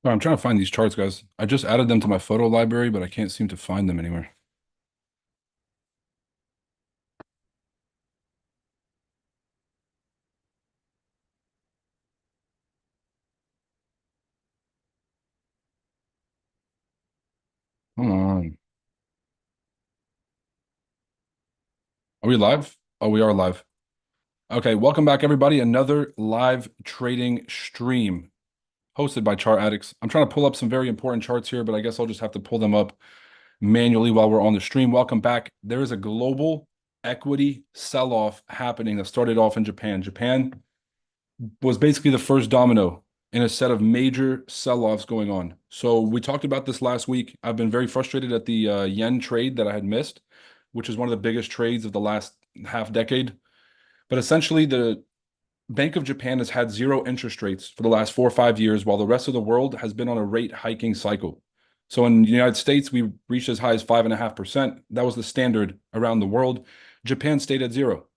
Oh, I'm trying to find these charts, guys. I just added them to my photo library, but I can't seem to find them anywhere. Come on. Are we live? Oh, we are live. Okay, welcome back, everybody. Another live trading stream hosted by Chart Addicts. I'm trying to pull up some very important charts here, but I guess I'll just have to pull them up manually while we're on the stream. Welcome back. There is a global equity sell-off happening that started off in Japan. Japan was basically the first domino in a set of major sell-offs going on. So we talked about this last week. I've been very frustrated at the yen trade that I had missed, which is one of the biggest trades of the last half decade. But essentially, the Bank of Japan has had zero interest rates for the last 4 or 5 years, while the rest of the world has been on a rate hiking cycle. So in the United States, we reached as high as 5.5%. That was the standard around the world. Japan stayed at zero.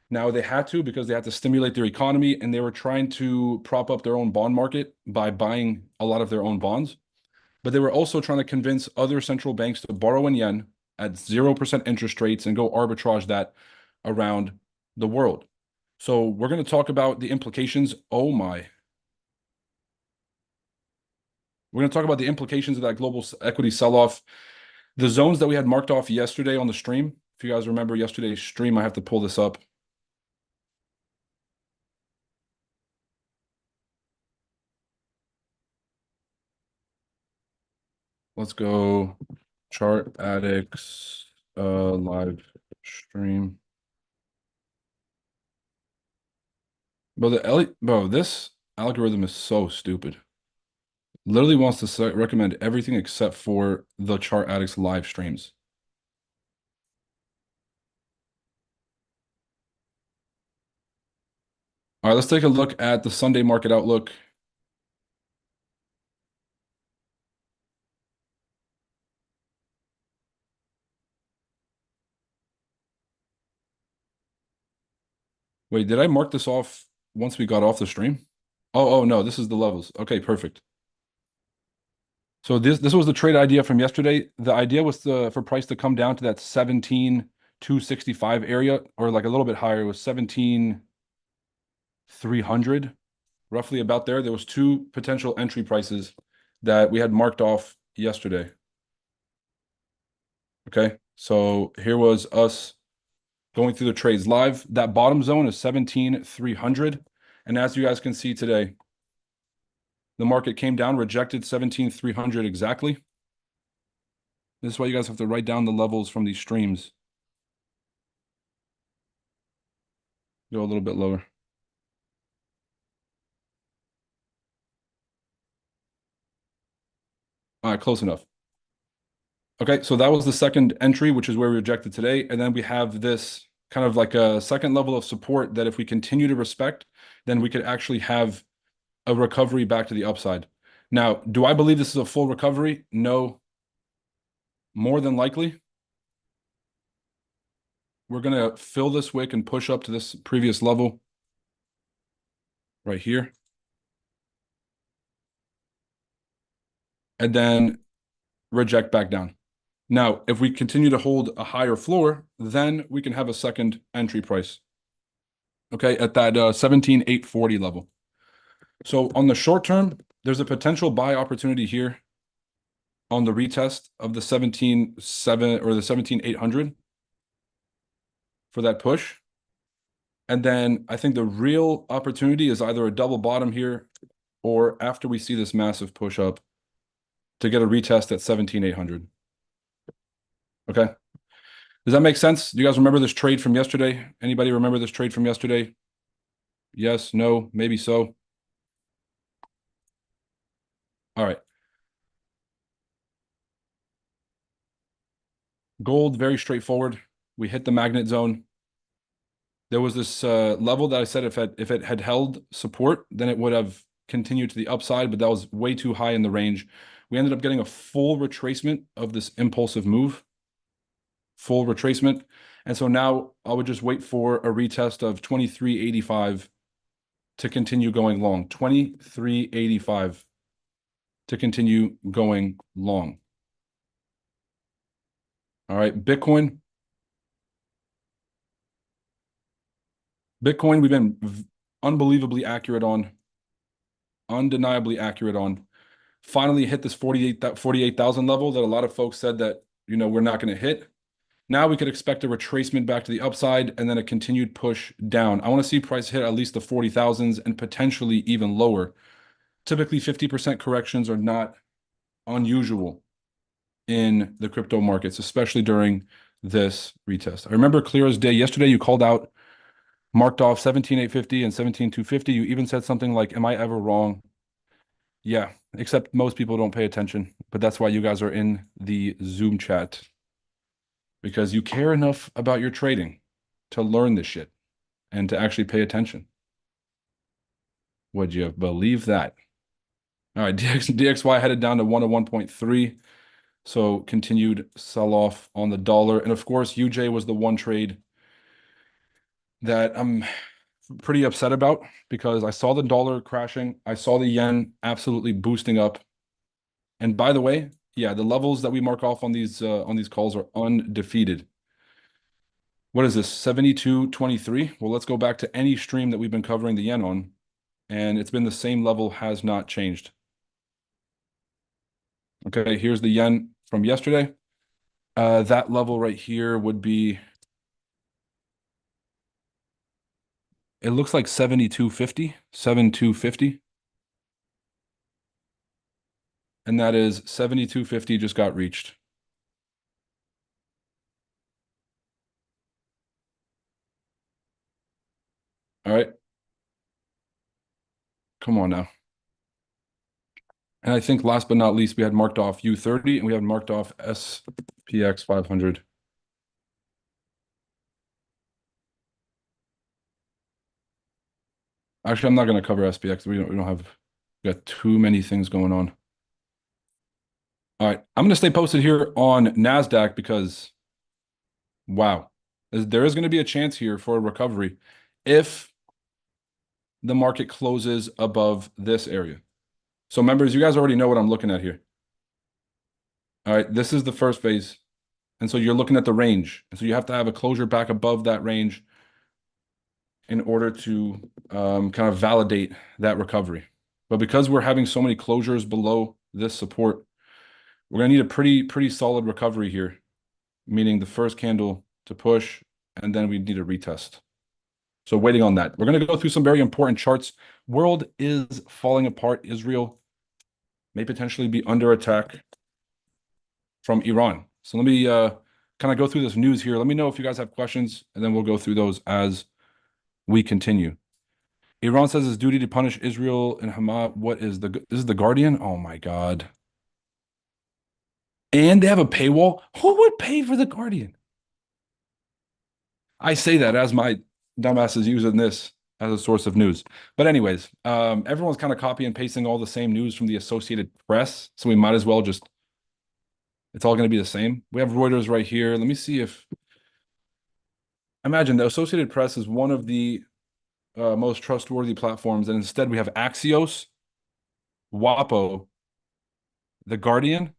Now they had to because they had to stimulate their economy and they were trying to prop up their own bond market by buying a lot of their own bonds. But they were also trying to convince other central banks to borrow in yen at 0% interest rates and go arbitrage that around the world. So we're going to talk about the implications. Oh my. We're going to talk about the implications of that global equity sell-off. The zones that we had marked off yesterday on the stream. If you guys remember yesterday's stream, I have to pull this up. Let's go Chart Addicts live stream. Bro, this algorithm is so stupid. Literally wants to recommend everything except for the Chart Addicts live streams. All right, let's take a look at the Sunday market outlook. Wait, did I mark this off once we got off the stream? Oh no, this is the levels. Okay, perfect. So this was the trade idea from yesterday. The idea was for price to come down to that 17,265 area, or like a little bit higher. It was 17,300, roughly about there. There was two potential entry prices that we had marked off yesterday. Okay, so here was us going through the trades live. That bottom zone is 17,300, and as you guys can see today, the market came down, rejected 17,300 exactly. This is why you guys have to write down the levels from these streams. Go a little bit lower. All right, close enough. Okay, so that was the second entry, which is where we rejected today. And then we have this kind of like a second level of support that if we continue to respect, then we could actually have a recovery back to the upside. Now, do I believe this is a full recovery? No. More than likely, we're going to fill this wick and push up to this previous level right here. And then reject back down. Now, if we continue to hold a higher floor, then we can have a second entry price. Okay, at that 17,840 level. So on the short term, there's a potential buy opportunity here on the retest of the 17,700 or the 17,800 for that push. And then I think the real opportunity is either a double bottom here or after we see this massive push up to get a retest at 17,800. Okay. Does that make sense? Do you guys remember this trade from yesterday? Anybody remember this trade from yesterday? Yes, no, maybe so. All right. Gold, very straightforward. We hit the magnet zone. There was this level that I said if it had held support, then it would have continued to the upside, but that was way too high in the range. We ended up getting a full retracement of this impulsive move, full retracement. And so now I would just wait for a retest of 2385 to continue going long. 2385. to continue going long. All right, Bitcoin. Bitcoin, we've been unbelievably accurate on, undeniably accurate on. Finally hit this 48,000 level that a lot of folks said that, we're not going to hit. Now we could expect a retracement back to the upside and then a continued push down. I want to see price hit at least the 40,000s and potentially even lower. Typically, 50% corrections are not unusual in the crypto markets, especially during this retest. I remember clear as day. Yesterday, you called out, marked off 17,850 and 17,250. You even said something like, "Am I ever wrong?" Yeah, except most people don't pay attention, but that's why you guys are in the Zoom chat, because you care enough about your trading to learn this shit and to actually pay attention. Would you believe that? All right, DXY headed down to 101.3. So continued sell off on the dollar. And of course, UJ was the one trade that I'm pretty upset about because I saw the dollar crashing. I saw the yen absolutely boosting up. And by the way, yeah, the levels that we mark off on these calls are undefeated. What is this? 72.23? Well, let's go back to any stream that we've been covering the yen on, and it's been the same level, has not changed. Okay, here's the yen from yesterday. That level right here would be, it looks like 72.50, 72.50. And that is 72.50 just got reached. All right. Come on now. And I think last but not least, we had marked off U30 and we have marked off SPX 500. Actually, I'm not going to cover SPX. We got too many things going on. All right. I'm going to stay posted here on NASDAQ because, wow, there is going to be a chance here for a recovery if the market closes above this area. So members, you guys already know what I'm looking at here. All right, this is the first phase. And so you're looking at the range. And so you have to have a closure back above that range in order to kind of validate that recovery. But because we're having so many closures below this support, we're going to need a pretty solid recovery here, meaning the first candle to push, and then we need a retest. So waiting on that. We're going to go through some very important charts. World is falling apart. Israel may potentially be under attack from Iran. So let me kind of go through this news here. Let me know if you guys have questions, and then we'll go through those as we continue. Iran says it's duty to punish Israel and Hamas. This is the Guardian? Oh my God. And they have a paywall? Who would pay for the Guardian? I say that as my dumbass is using this as a source of news. But anyways, everyone's kind of copy and pasting all the same news from the Associated Press. So we might as well just, it's all going to be the same. We have Reuters right here. Let me see if, imagine the Associated Press is one of the most trustworthy platforms. And instead we have Axios, WAPO, The Guardian,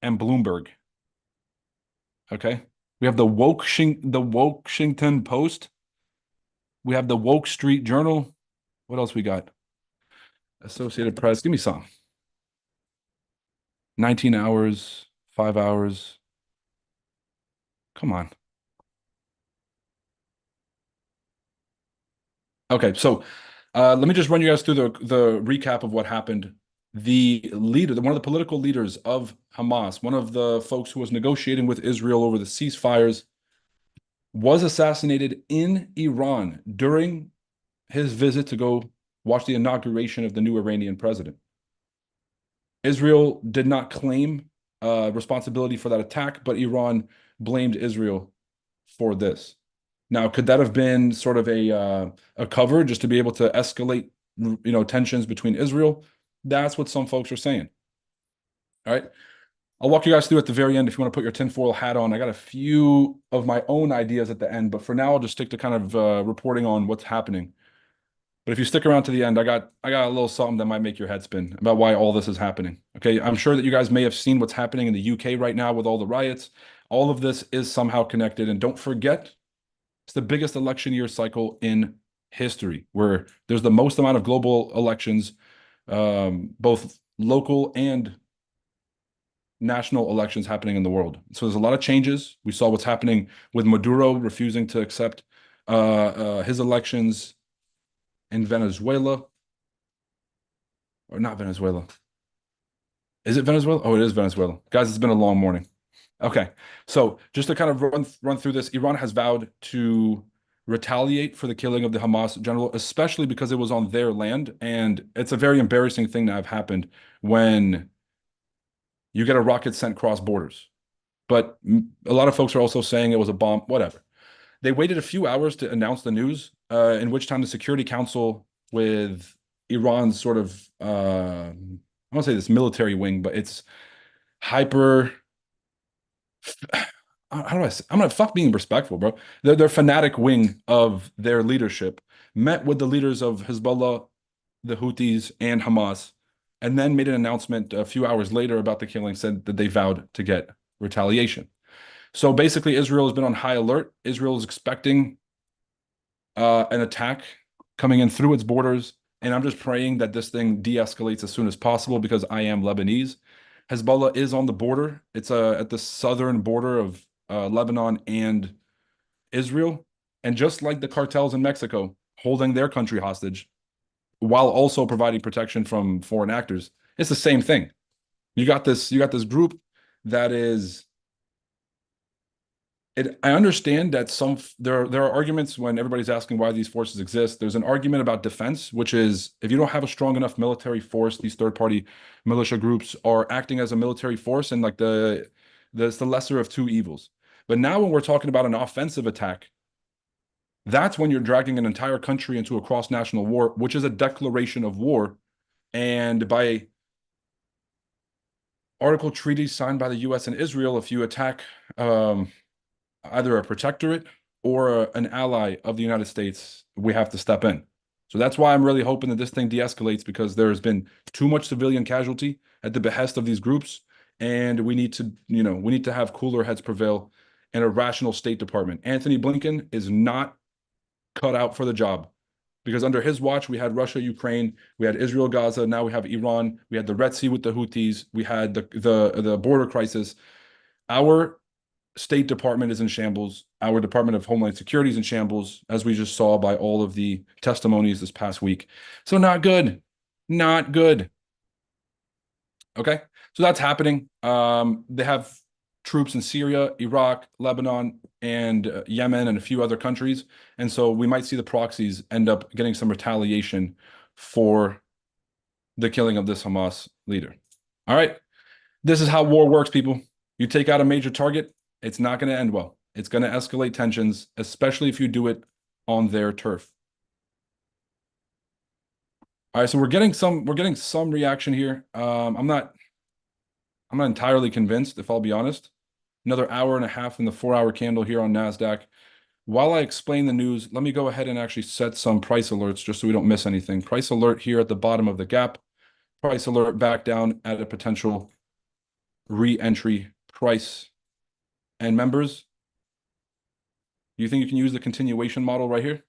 and Bloomberg. Okay. We have the Washington Post. We have the Woke Street Journal. What else we got? Associated Press. Give me some. 19 hours, 5 hours. Come on. Okay, so let me just run you guys through the recap of what happened. The leader, one of the political leaders of Hamas, one of the folks who was negotiating with Israel over the ceasefires, was assassinated in Iran during his visit to go watch the inauguration of the new Iranian president. Israel did not claim responsibility for that attack, but Iran blamed Israel for this. Now, could that have been sort of a cover just to be able to escalate, tensions between Israel? That's what some folks are saying. All right. I'll walk you guys through at the very end if you want to put your tinfoil hat on. I got a few of my own ideas at the end, but for now, I'll just stick to kind of reporting on what's happening. But if you stick around to the end, I got a little something that might make your head spin about why all this is happening. Okay, I'm sure that you guys may have seen what's happening in the UK right now with all the riots. All of this is somehow connected. And don't forget, it's the biggest election year cycle in history, where there's the most amount of global elections, both local and national elections happening in the world. So there's a lot of changes. We saw what's happening with Maduro refusing to accept his elections in Venezuela, or not Venezuela. Is it Venezuela? Oh, it is Venezuela. Guys, it's been a long morning. Okay. So just to kind of run through this, Iran has vowed to retaliate for the killing of the Hamas general, especially because it was on their land. And it's a very embarrassing thing to have happened when you get a rocket sent cross borders. But a lot of folks are also saying it was a bomb, whatever. They waited a few hours to announce the news, in which time the Security Council with Iran's sort of, I won't say this military wing, but it's hyper, how do I say? I'm gonna fuck being respectful, bro. Their fanatic wing of their leadership met with the leaders of Hezbollah, the Houthis, and Hamas, and then made an announcement a few hours later about the killing, said that they vowed to get retaliation. So basically, Israel has been on high alert. Israel is expecting an attack coming in through its borders. And I'm just praying that this thing de-escalates as soon as possible because I am Lebanese. Hezbollah is on the border. It's at the southern border of Lebanon and Israel. And just like the cartels in Mexico holding their country hostage while also providing protection from foreign actors, it's the same thing. You got this group that is I understand that there are arguments when everybody's asking why these forces exist. There's an argument about defense, which is if you don't have a strong enough military force, these third-party militia groups are acting as a military force, and like it's the lesser of two evils. But now when we're talking about an offensive attack, that's when you're dragging an entire country into a cross-national war, which is a declaration of war. And by article treaties signed by the US and Israel, if you attack either a protectorate or an ally of the United States, we have to step in. So that's why I'm really hoping that this thing de-escalates, because there's been too much civilian casualty at the behest of these groups, and we need to have cooler heads prevail and a rational State Department. Anthony Blinken is not cut out for the job, because under his watch we had Russia, Ukraine, we had Israel, Gaza, now we have Iran, we had the Red Sea with the Houthis, we had the border crisis. Our State Department is in shambles. Our Department of Homeland Security is in shambles, as we just saw by all of the testimonies this past week. So not good. Not good. Okay. So that's happening. They have troops in Syria, Iraq, Lebanon, and Yemen, and a few other countries. And so we might see the proxies end up getting some retaliation for the killing of this Hamas leader. All right. This is how war works, people. You take out a major target, it's not going to end well. It's going to escalate tensions, especially if you do it on their turf. All right, so we're getting some reaction here. I'm not entirely convinced, if I'll be honest. Another hour and a half in the 4-hour candle here on NASDAQ. While I explain the news, let me go ahead and actually set some price alerts just so we don't miss anything. Price alert here at the bottom of the gap. Price alert back down at a potential re-entry price. And members, you think you can use the continuation model right here?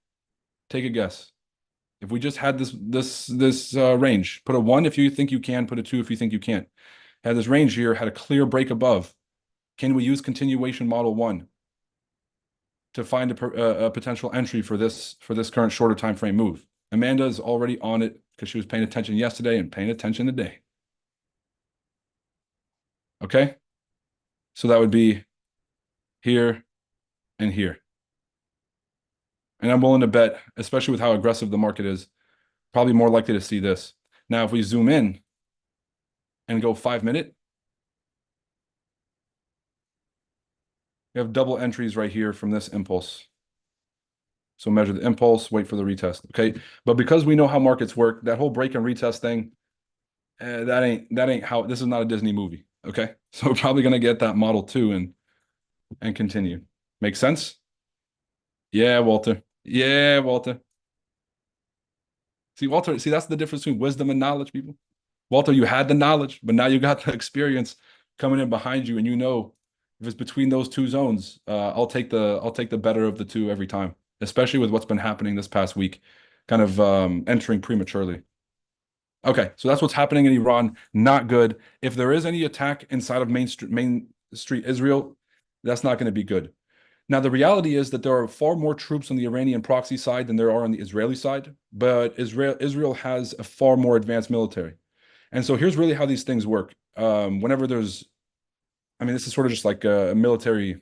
Take a guess. If we just had this range, put a 1 if you think you can, put a 2 if you think you can't. Had this range here, had a clear break above. Can we use continuation model 1 to find a potential entry for this current shorter time frame move? Amanda is already on it because she was paying attention yesterday and paying attention today. Okay, so that would be here and here. And I'm willing to bet, especially with how aggressive the market is, probably more likely to see this. Now, if we zoom in and go 5-minute, we have double entries right here from this impulse. So measure the impulse, wait for the retest. Okay. But because we know how markets work, that whole break and retest thing, that ain't how, this is not a Disney movie. Okay. So we're probably gonna get that model 2 and continue. Make sense? Yeah, Walter. Yeah, Walter. See, Walter, see, that's the difference between wisdom and knowledge, people. Walter, you had the knowledge, but now you got the experience coming in behind you, and you know if it's between those two zones, I'll take the better of the two every time, especially with what's been happening this past week, kind of entering prematurely. Okay, so that's what's happening in Iran. Not good. If there is any attack inside of Main Street Israel, that's not going to be good. Now, the reality is that there are far more troops on the Iranian proxy side than there are on the Israeli side, but Israel has a far more advanced military. And so here's really how these things work. Whenever there's, I mean, this is sort of just like a military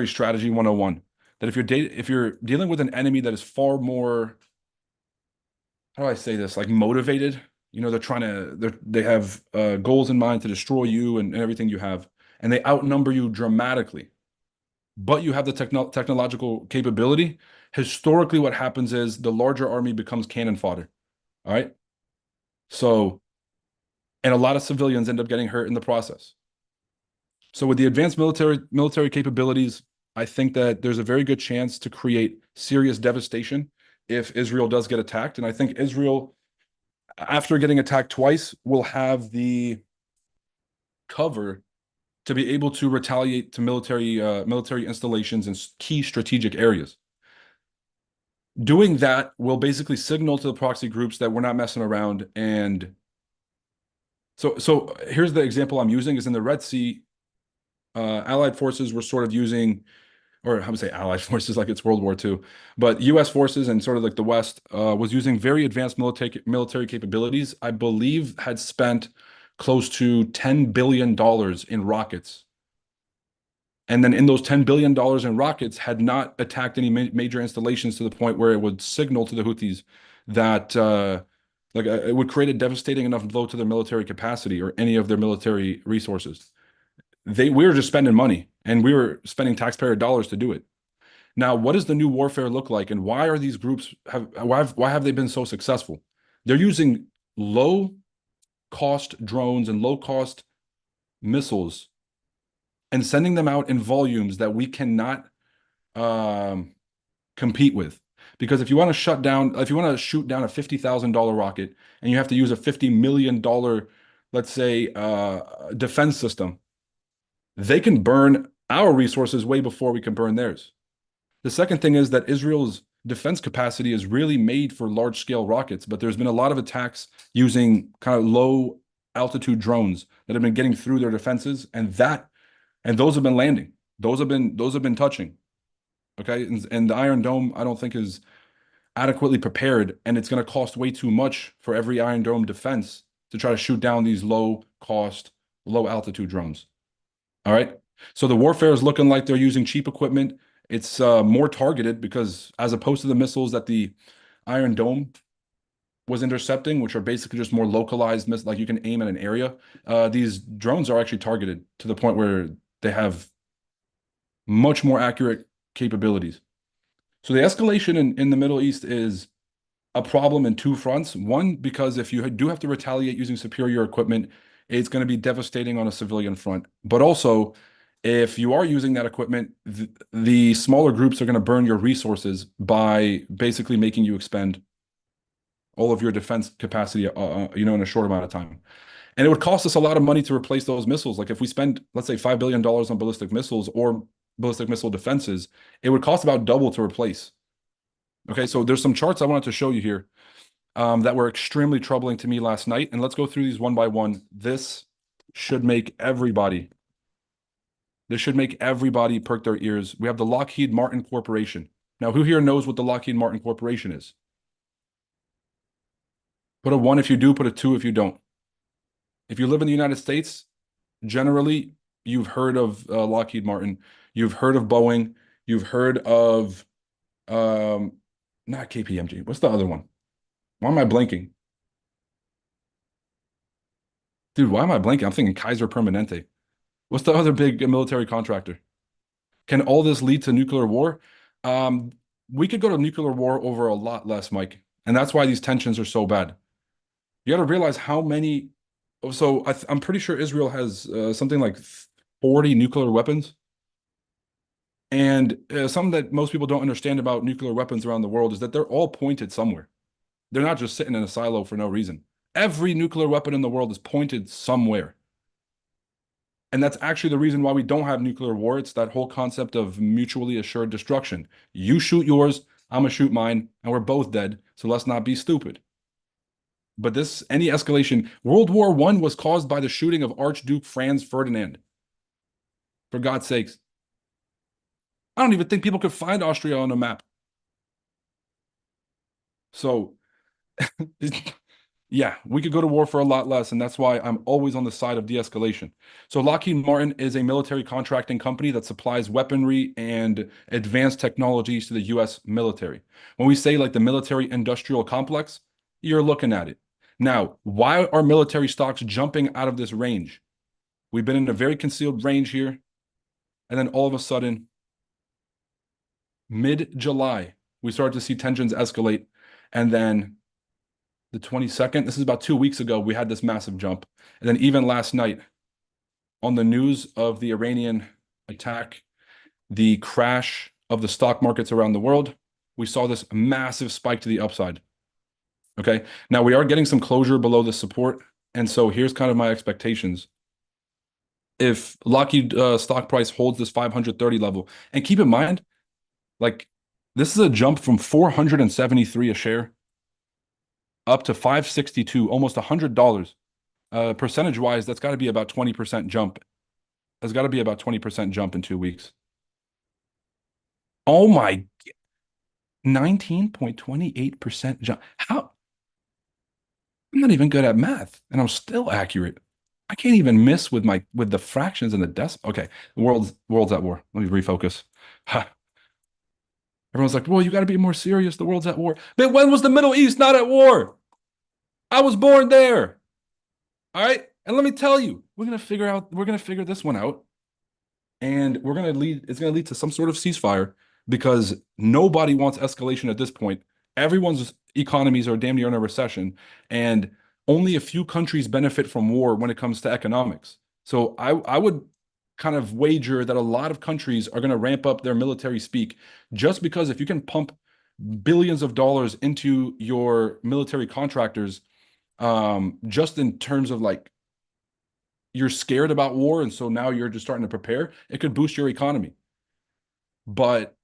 strategy 101. That if you're dealing with an enemy that is far more, how do I say this, like motivated, they're trying to they have goals in mind to destroy you and everything you have, and they outnumber you dramatically, but you have the technological capability. Historically, what happens is the larger army becomes cannon fodder. All right. So, and a lot of civilians end up getting hurt in the process. So with the advanced military capabilities, I think that there's a very good chance to create serious devastation if Israel does get attacked. And I think Israel, after getting attacked twice, will have the cover to be able to retaliate to military installations in key strategic areas. Doing that will basically signal to the proxy groups that we're not messing around. And so here's the example I'm using is in the Red Sea, Allied forces were sort of using, or how would say Allied forces like it's World War II, but U.S. forces and sort of like the West was using very advanced military capabilities. I believe had spent close to $10 billion in rockets, and then in those $10 billion in rockets had not attacked any major installations to the point where it would signal to the Houthis that it would create a devastating enough blow to their military capacity or any of their military resources. We were just spending money and we were spending taxpayer dollars to do it. Now, what does the new warfare look like, and why are these groups why have they been so successful? They're using low cost drones and low cost missiles and sending them out in volumes that we cannot um, compete with. Because if you want to shoot down a $50,000 rocket and you have to use a $50 million, let's say, defense system, they can burn our resources way before we can burn theirs. The second thing is that Israel's defense capacity is really made for large scale rockets, but there's been a lot of attacks using kind of low altitude drones that have been getting through their defenses, and those have been landing. Those have been touching. Okay. And the Iron Dome, I don't think is adequately prepared, and it's going to cost way too much for every Iron Dome defense to try to shoot down these low cost, low altitude drones. All right. So the warfare is looking like they're using cheap equipment. It's more targeted because as opposed to the missiles that the Iron Dome was intercepting, which are basically just more localized missiles, like you can aim at an area, these drones are actually targeted to the point where they have much more accurate capabilities. So the escalation in the Middle East is a problem in two fronts. One, because if you do have to retaliate using superior equipment, it's going to be devastating on a civilian front. But also, if you are using that equipment, the smaller groups are going to burn your resources by basically making you expend all of your defense capacity, in a short amount of time. And it would cost us a lot of money to replace those missiles. Like if we spend, let's say, $5 billion on ballistic missiles or ballistic missile defenses, it would cost about double to replace. Okay, so there's some charts I wanted to show you here that were extremely troubling to me last night. And let's go through these one by one. Should make everybody, this should make everybody perk their ears. We have the Lockheed Martin Corporation. Now, who here knows what the Lockheed Martin Corporation is? Put a one if you do, put a two if you don't. If you live in the United States, generally, you've heard of Lockheed Martin. You've heard of Boeing. You've heard of, not KPMG. What's the other one? Why am I blanking? Dude, why am I blanking? I'm thinking Kaiser Permanente. What's the other big military contractor? Can all this lead to nuclear war? Um, we could go to nuclear war over a lot less, Mike. And that's why these tensions are so bad. You got to realize how many. So I'm pretty sure Israel has something like 40 nuclear weapons. And something that most people don't understand about nuclear weapons around the world is that they're all pointed somewhere. They're not just sitting in a silo for no reason. Every nuclear weapon in the world is pointed somewhere. And that's actually the reason why we don't have nuclear war. It's that whole concept of mutually assured destruction. You shoot yours, I'm gonna shoot mine, and we're both dead. So let's not be stupid. But this, any escalation, World War I was caused by the shooting of Archduke Franz Ferdinand. For God's sakes. I don't even think people could find Austria on a map. So yeah, we could go to war for a lot less, and that's why I'm always on the side of de-escalation. So Lockheed Martin is a military contracting company that supplies weaponry and advanced technologies to the US military. When we say like the military industrial complex, you're looking at it. Now, why are military stocks jumping out of this range? We've been in a very concealed range here, and then all of a sudden, mid-July, we started to see tensions escalate, and then the 22nd, this is about 2 weeks ago, we had this massive jump. And then even last night, on the news of the Iranian attack, the crash of the stock markets around the world, we saw this massive spike to the upside. Okay. Now we are getting some closure below the support. And so here's kind of my expectations. If Lockheed stock price holds this 530 level, and keep in mind, like this is a jump from 473 a share up to 562, almost $100. Percentage wise, that's got to be about 20% jump. That's got to be about 20% jump in 2 weeks. Oh my, 19.28% jump. How? I'm not even good at math, and I'm still accurate. I can't even miss with the fractions and the decimal. Okay, the world's at war. Let me refocus. Everyone's like, well, you got to be more serious. The world's at war. But when was the Middle East not at war? I was born there. All right. And let me tell you, we're going to figure this one out. And it's going to lead to some sort of ceasefire because nobody wants escalation at this point. Everyone's economies are damn near in a recession, and only a few countries benefit from war when it comes to economics. So I would kind of wager that a lot of countries are going to ramp up their military speak just because if you can pump billions of dollars into your military contractors, just in terms of like you're scared about war, and so now you're just starting to prepare, it could boost your economy. But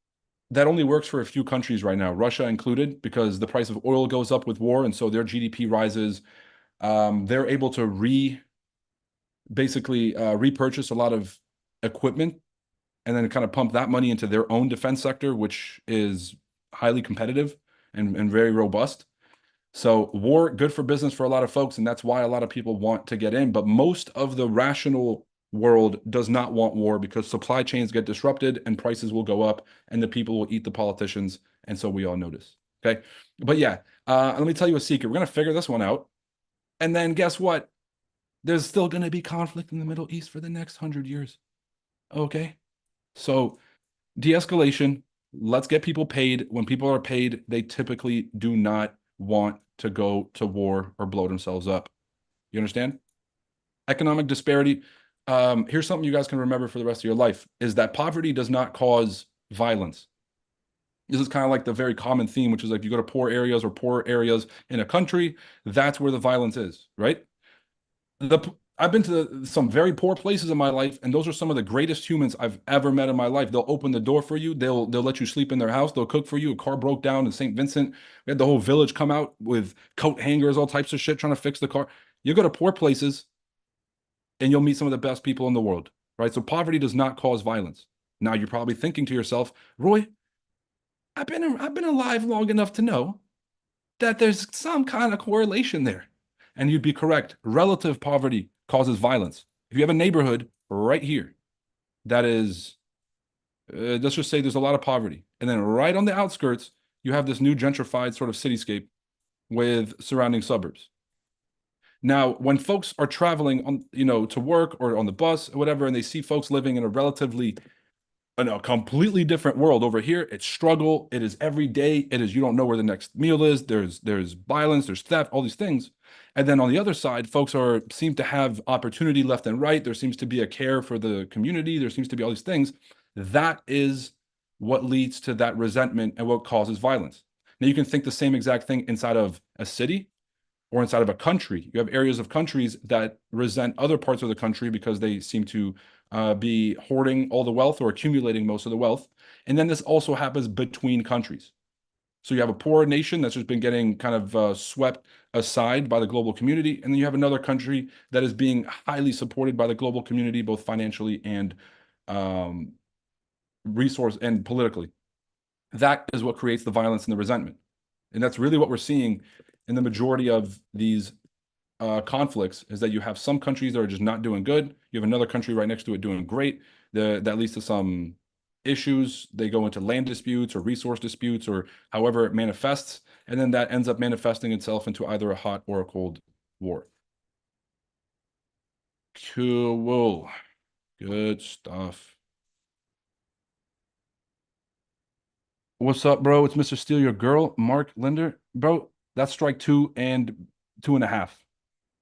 that only works for a few countries right now, Russia included, because the price of oil goes up with war, and so their GDP rises. They're able to basically repurchase a lot of equipment and then kind of pump that money into their own defense sector, which is highly competitive and very robust. So war, good for business for a lot of folks, and that's why a lot of people want to get in. But most of the rational world does not want war because supply chains get disrupted and prices will go up and the people will eat the politicians. And so we all notice. Okay. But yeah, let me tell you a secret. We're going to figure this one out. And then guess what? There's still going to be conflict in the Middle East for the next 100 years. Okay. So de-escalation, let's get people paid. When people are paid, they typically do not want to go to war or blow themselves up. You understand? Economic disparity. Here's something you guys can remember for the rest of your life is that poverty does not cause violence. This is kind of like the very common theme, which is like you go to poor areas or poor areas in a country, that's where the violence is, right? I've been to some very poor places in my life, and those are some of the greatest humans I've ever met in my life. They'll open the door for you. They'll let you sleep in their house. They'll cook for you. A car broke down in St. Vincent. We had the whole village come out with coat hangers, all types of shit, trying to fix the car. You go to poor places, and you'll meet some of the best people in the world, right? So poverty does not cause violence. Now you're probably thinking to yourself, Roy, I've been alive long enough to know that there's some kind of correlation there. And you'd be correct. Relative poverty causes violence. If you have a neighborhood right here that is, let's just say there's a lot of poverty, and then right on the outskirts, you have this new gentrified sort of cityscape with surrounding suburbs. Now, when folks are traveling on, to work or on the bus or whatever, and they see folks living in a relatively in a completely different world. Over here, it's struggle. It is every day. It is you don't know where the next meal is. There's violence. There's theft. All these things. And then on the other side, folks seem to have opportunity left and right. There seems to be a care for the community. There seems to be all these things. That is what leads to that resentment and what causes violence. Now you can think the same exact thing inside of a city or inside of a country. You have areas of countries that resent other parts of the country because they seem to be hoarding all the wealth or accumulating most of the wealth. And then this also happens between countries. So you have a poor nation that's just been getting kind of swept aside by the global community, and then you have another country that is being highly supported by the global community, both financially and um, resource and politically. That is what creates the violence and the resentment, and that's really what we're seeing in the majority of these conflicts. Is that you have some countries that are just not doing good. You have another country right next to it doing great. That leads to some issues. They go into land disputes or resource disputes or however it manifests. And then that ends up manifesting itself into either a hot or a cold war. Cool. Good stuff. What's up, bro? It's Mr. Steal Your Girl, Mark Linder. Bro, that's strike two and 2.5.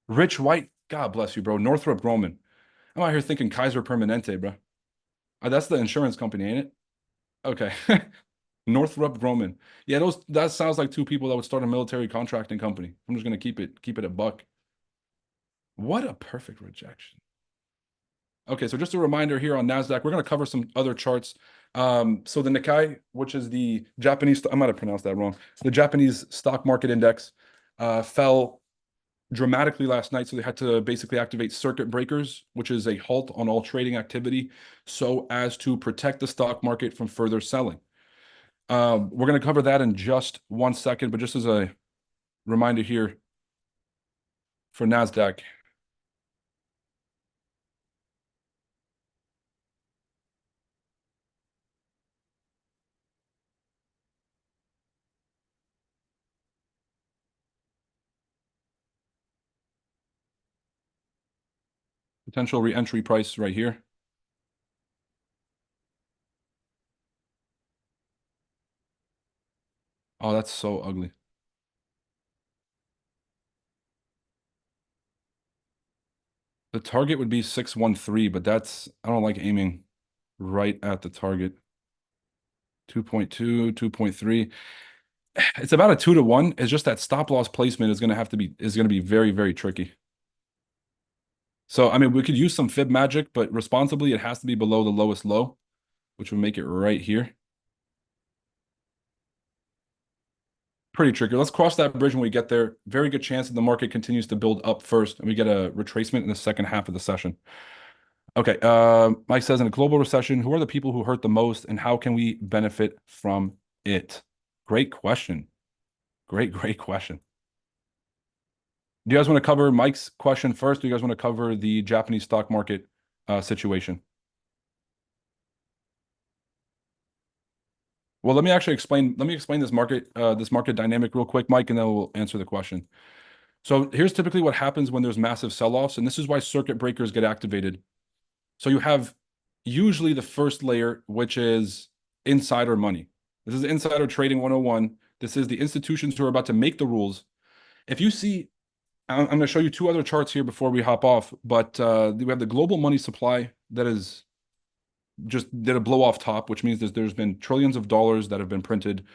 Rich White, God bless you, bro. Northrop Grumman. I'm out here thinking Kaiser Permanente, bro. That's the insurance company, ain't it? Okay. Northrop Grumman. Yeah, those that sounds like two people that would start a military contracting company. I'm just gonna keep it a buck. What a perfect rejection. Okay, so just a reminder here on NASDAQ, we're gonna cover some other charts. So the Nikkei, which is the Japanese, I might have pronounced that wrong. The Japanese stock market index fell dramatically last night, so they had to basically activate circuit breakers, which is a halt on all trading activity, so as to protect the stock market from further selling. We're going to cover that in just 1 second, but just as a reminder here for NASDAQ, potential re-entry price right here. Oh, that's so ugly. The target would be 613, but I don't like aiming right at the target. 2.2, 2.3. It's about a 2 to 1. It's just that stop loss placement is going to be very, very tricky. So, I mean, we could use some fib magic, but responsibly, it has to be below the lowest low, which would make it right here. Pretty tricky. Let's cross that bridge when we get there. Very good chance that the market continues to build up first and we get a retracement in the second half of the session. Okay. Mike says, in a global recession, who are the people who hurt the most and how can we benefit from it? Great question. Great question. Do you guys want to cover Mike's question first? Do you guys want to cover the Japanese stock market situation? Well, let me explain this market dynamic real quick, Mike, and then we'll answer the question. So here's typically what happens when there's massive sell-offs, and this is why circuit breakers get activated. So you have usually the first layer, which is insider money. This is insider trading 101. This is the institutions who are about to make the rules. If you see, I'm going to show you two other charts here before we hop off, but we have the global money supply that is just did a blow off top, which means there's been trillions of dollars that have been printed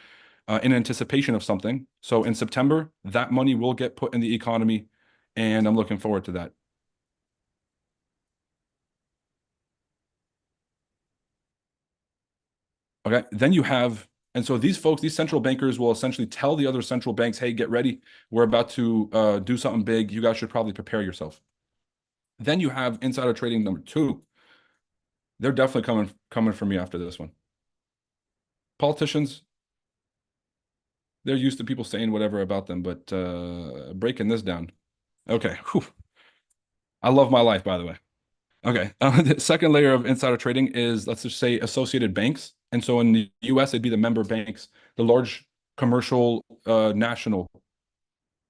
in anticipation of something. So in September, that money will get put in the economy, and I'm looking forward to that. Okay, then you have, and so these folks, these central bankers will essentially tell the other central banks, hey, get ready. We're about to do something big. You guys should probably prepare yourself. Then you have insider trading number two. They're definitely coming for me after this one. Politicians, they're used to people saying whatever about them, but breaking this down. Okay. Whew. I love my life, by the way. Okay. The second layer of insider trading is, let's just say, associated banks. And so in the US, it'd be the member banks, the large commercial national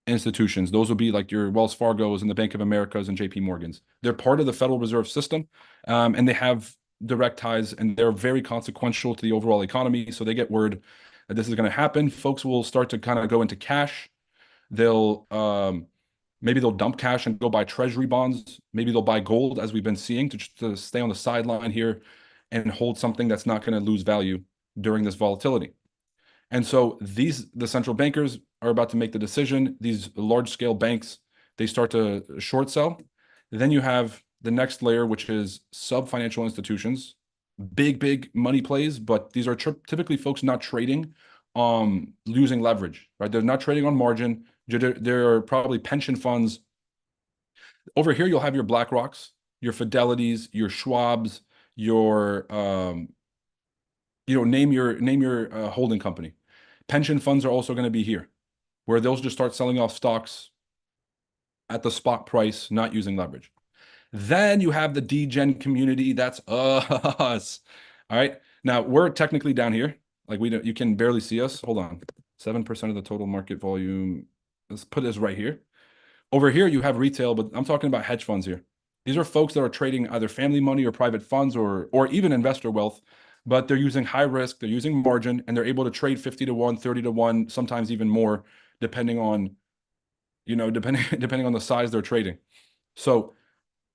institutions. Those would be like your Wells Fargo's and the Bank of America's and JP Morgan's. They're part of the Federal Reserve System, and they have direct ties, and they're very consequential to the overall economy. So they get word that this is going to happen. Folks will start to kind of go into cash. They'll maybe they'll dump cash and go buy treasury bonds. Maybe they'll buy gold, as we've been seeing, to stay on the sideline here and hold something that's not going to lose value during this volatility. And so the central bankers are about to make the decision. These large scale banks, they start to short sell. Then you have the next layer, which is sub financial institutions, big money plays, but these are typically folks not trading, using leverage, right? They're not trading on margin. They're probably pension funds. Over here, you'll have your BlackRocks, your Fidelities, your Schwabs, your name your holding company. Pension funds are also going to be here, where they'll just start selling off stocks at the spot price, not using leverage. Then you have the degen community. That's us. All right. Now we're technically down here. Like you can barely see us. Hold on. 7% of the total market volume. Let's put this right here. Over here, you have retail, but I'm talking about hedge funds here. These are folks that are trading either family money or private funds or even investor wealth, but they're using high risk, they're using margin, and they're able to trade 50 to 1, 30 to 1, sometimes even more, depending on, depending on the size they're trading. So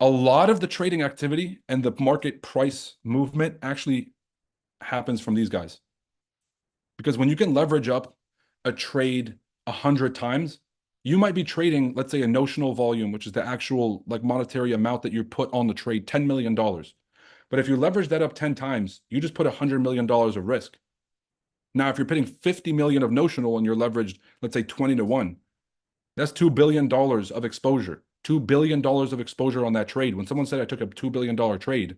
a lot of the trading activity and the market price movement actually happens from these guys. Because when you can leverage up a trade 100 times, you might be trading, let's say, a notional volume, which is the actual like monetary amount that you put on the trade, $10 million. But if you leverage that up 10 times, you just put $100 million of risk. Now, if you're putting 50 million of notional and you're leveraged, let's say 20 to 1, that's $2 billion of exposure. $2 billion of exposure on that trade. When someone said I took a $2 billion trade,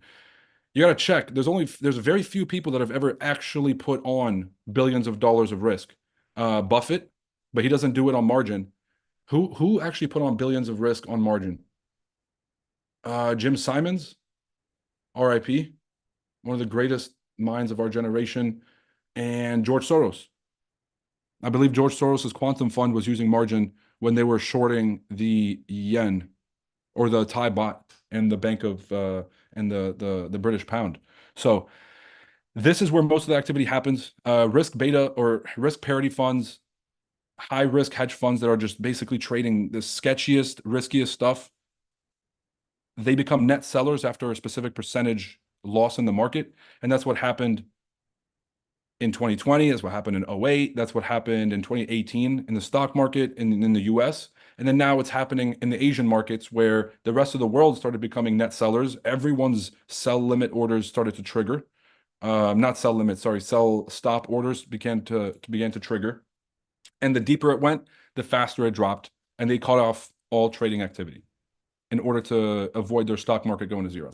you got to check. There's very few people that have ever actually put on billions of dollars of risk. Buffett, but he doesn't do it on margin. Who actually put on billions of risk on margin? Jim Simons, RIP, one of the greatest minds of our generation, and George Soros. I believe George Soros's quantum fund was using margin when they were shorting the yen or the Thai baht and the Bank of and the British pound. So this is where most of the activity happens. Risk beta or risk parity funds, high risk hedge funds that are just basically trading the sketchiest, riskiest stuff. They become net sellers after a specific percentage loss in the market. And that's what happened in 2020. That's what happened in 08. That's what happened in 2018 in the stock market in the US. And then now it's happening in the Asian markets where the rest of the world started becoming net sellers. Everyone's sell limit orders started to trigger. Not sell limit, sorry, sell stop orders began to trigger. And the deeper it went, the faster it dropped. And they cut off all trading activity in order to avoid their stock market going to zero.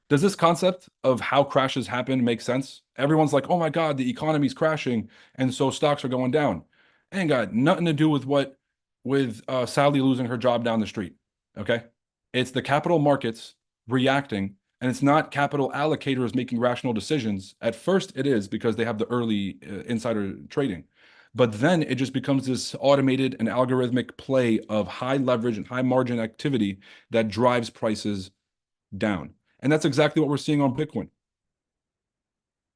Does this concept of how crashes happen make sense? Everyone's like, oh my God, the economy's crashing, and so stocks are going down. Ain't got nothing to do with Sally losing her job down the street. Okay. It's the capital markets reacting, and it's not capital allocators making rational decisions. At first, it is because they have the early insider trading. But then it just becomes this automated and algorithmic play of high leverage and high margin activity that drives prices down. And that's exactly what we're seeing on Bitcoin.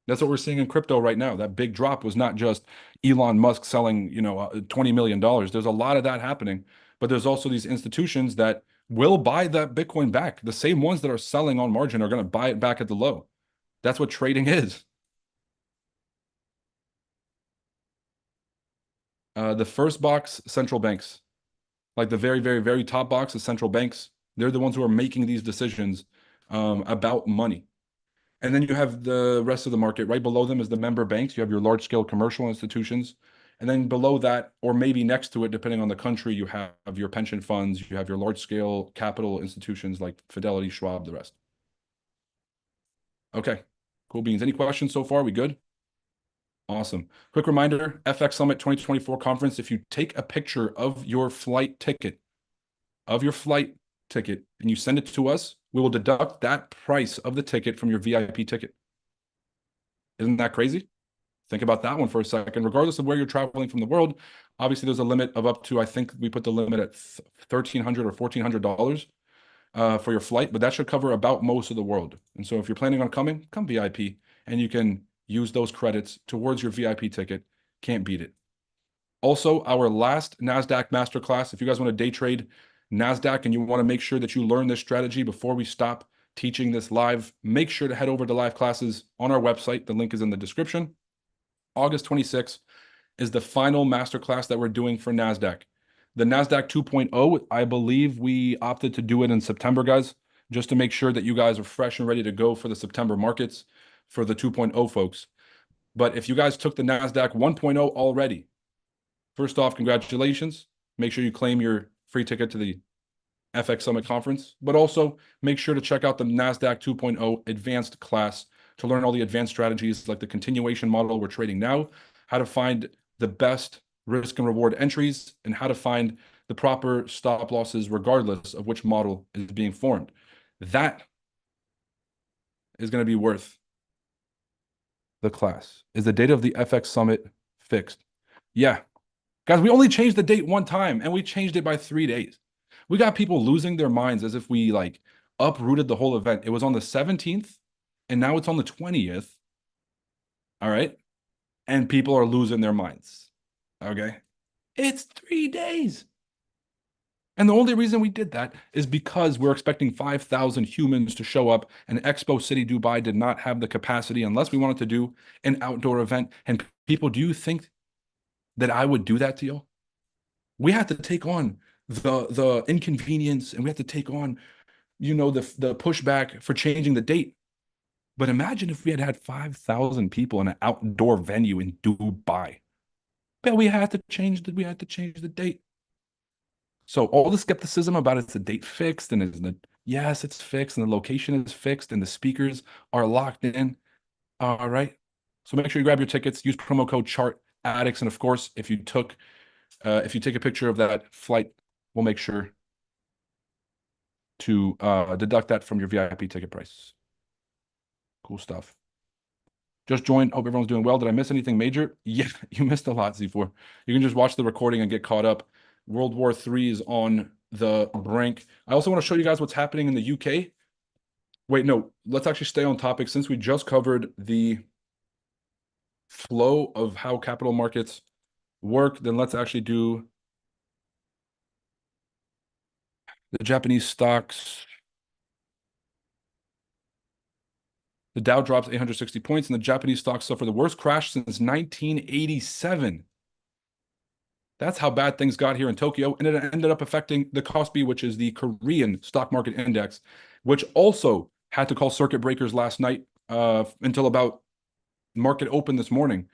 That's what we're seeing in crypto right now. That big drop was not just Elon Musk selling, $20 million. There's a lot of that happening, but there's also these institutions that will buy that Bitcoin back. The same ones that are selling on margin are going to buy it back at the low. That's what trading is. The first box, central banks. Like the very, very, very top box is central banks. They're the ones who are making these decisions about money. And then you have the rest of the market. Right below them is the member banks. You have your large scale commercial institutions. And then below that, or maybe next to it, depending on the country, you have your pension funds, you have your large scale capital institutions like Fidelity, Schwab, the rest. Okay, cool beans. Any questions so far? We good? Awesome. Quick reminder, FX Summit 2024 conference. If you take a picture of your flight ticket, and you send it to us, we will deduct that price of the ticket from your VIP ticket. Isn't that crazy? Think about that one for a second. Regardless of where you're traveling from the world, obviously there's a limit of up to, I think we put the limit at $1,300 or $1,400 for your flight, but that should cover about most of the world. And so if you're planning on coming, come VIP, and you can use those credits towards your VIP ticket. Can't beat it. Also, our last NASDAQ masterclass, if you guys want to day trade NASDAQ and you want to make sure that you learn this strategy before we stop teaching this live, make sure to head over to live classes on our website. The link is in the description. August 26th, is the final masterclass that we're doing for NASDAQ. The NASDAQ 2.0, I believe we opted to do it in September, guys, just to make sure that you guys are fresh and ready to go for the September markets for the 2.0 folks. But if you guys took the NASDAQ 1.0 already, first off, congratulations. Make sure you claim your free ticket to the FX Summit Conference, but also make sure to check out the NASDAQ 2.0 advanced class to learn all the advanced strategies like the continuation model we're trading now, how to find the best risk and reward entries, and how to find the proper stop losses regardless of which model is being formed. That is going to be worth the class. Is the date of the FX Summit fixed? Yeah. Guys, we only changed the date one time and we changed it by 3 days. We got people losing their minds as if we like uprooted the whole event. It was on the 17th and now it's on the 20th. All right. And people are losing their minds. Okay. It's 3 days. And the only reason we did that is because we're expecting 5,000 humans to show up, and Expo City Dubai did not have the capacity unless we wanted to do an outdoor event. And people, do you think that I would do that to you? We have to take on the inconvenience, and we have to take on, the pushback for changing the date. But imagine if we had had 5,000 people in an outdoor venue in Dubai. But we had to change the date. So all the skepticism about is the date fixed and is the yes, it's fixed and the location is fixed and the speakers are locked in. All right. So make sure you grab your tickets, use promo code chart addicts. And of course, if you take a picture of that flight, we'll make sure to deduct that from your VIP ticket price. Cool stuff. Just joined. Hope everyone's doing well. Did I miss anything major? Yeah, you missed a lot, Z4. You can just watch the recording and get caught up. World War III is on the brink. I also want to show you guys what's happening in the UK. Wait, no, let's actually stay on topic. Since we just covered the flow of how capital markets work, then let's actually do the Japanese stocks. The Dow drops 860 points, and the Japanese stocks suffer the worst crash since 1987. That's how bad things got here in Tokyo, and it ended up affecting the Kospi, which is the Korean stock market index, which also had to call circuit breakers last night until about market open this morning.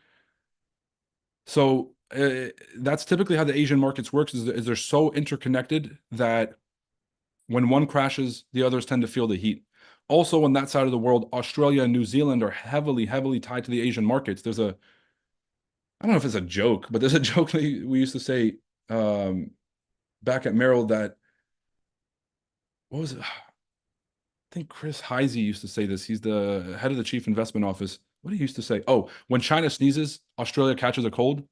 So that's typically how the Asian markets works, is they're so interconnected that when one crashes, the others tend to feel the heat. Also, on that side of the world, Australia and New Zealand are heavily, heavily tied to the Asian markets. I don't know if it's a joke, but there's a joke we used to say back at Merrill that, what was it? I think Chris Heisey used to say this. He's the head of the chief investment office. What did he used to say? Oh, when China sneezes, Australia catches a cold.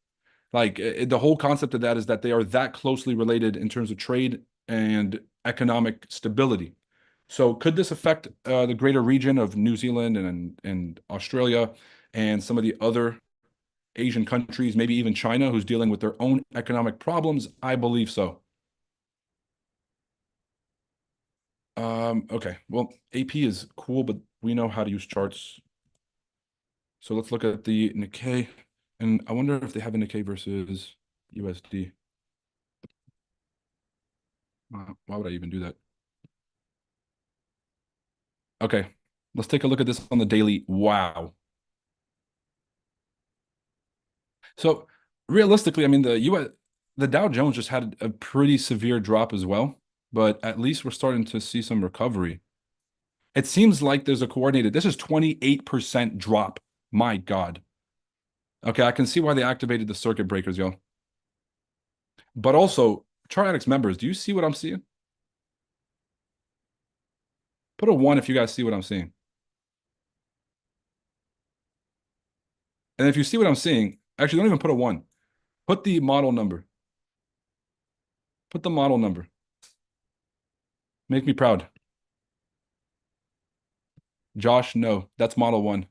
Like the whole concept of that is that they are that closely related in terms of trade and economic stability. So could this affect the greater region of New Zealand and Australia and some of the other Asian countries, maybe even China, who's dealing with their own economic problems? I believe so. Okay, well, AP is cool, but we know how to use charts. So let's look at the Nikkei, and I wonder if they have a Nikkei versus USD. Why would I even do that? Okay, let's take a look at this on the daily. Wow. So realistically, I mean, the Dow Jones just had a pretty severe drop as well, but at least we're starting to see some recovery. It seems like there's a coordinated. This is 28% drop. My God. Okay, I can see why they activated the circuit breakers, yo. But also, Chart members, do you see what I'm seeing? Put a 1 if you guys see what I'm seeing. And if you see what I'm seeing, actually, don't even put a 1. Put the model number. Put the model number. Make me proud. Josh, no, that's model 1.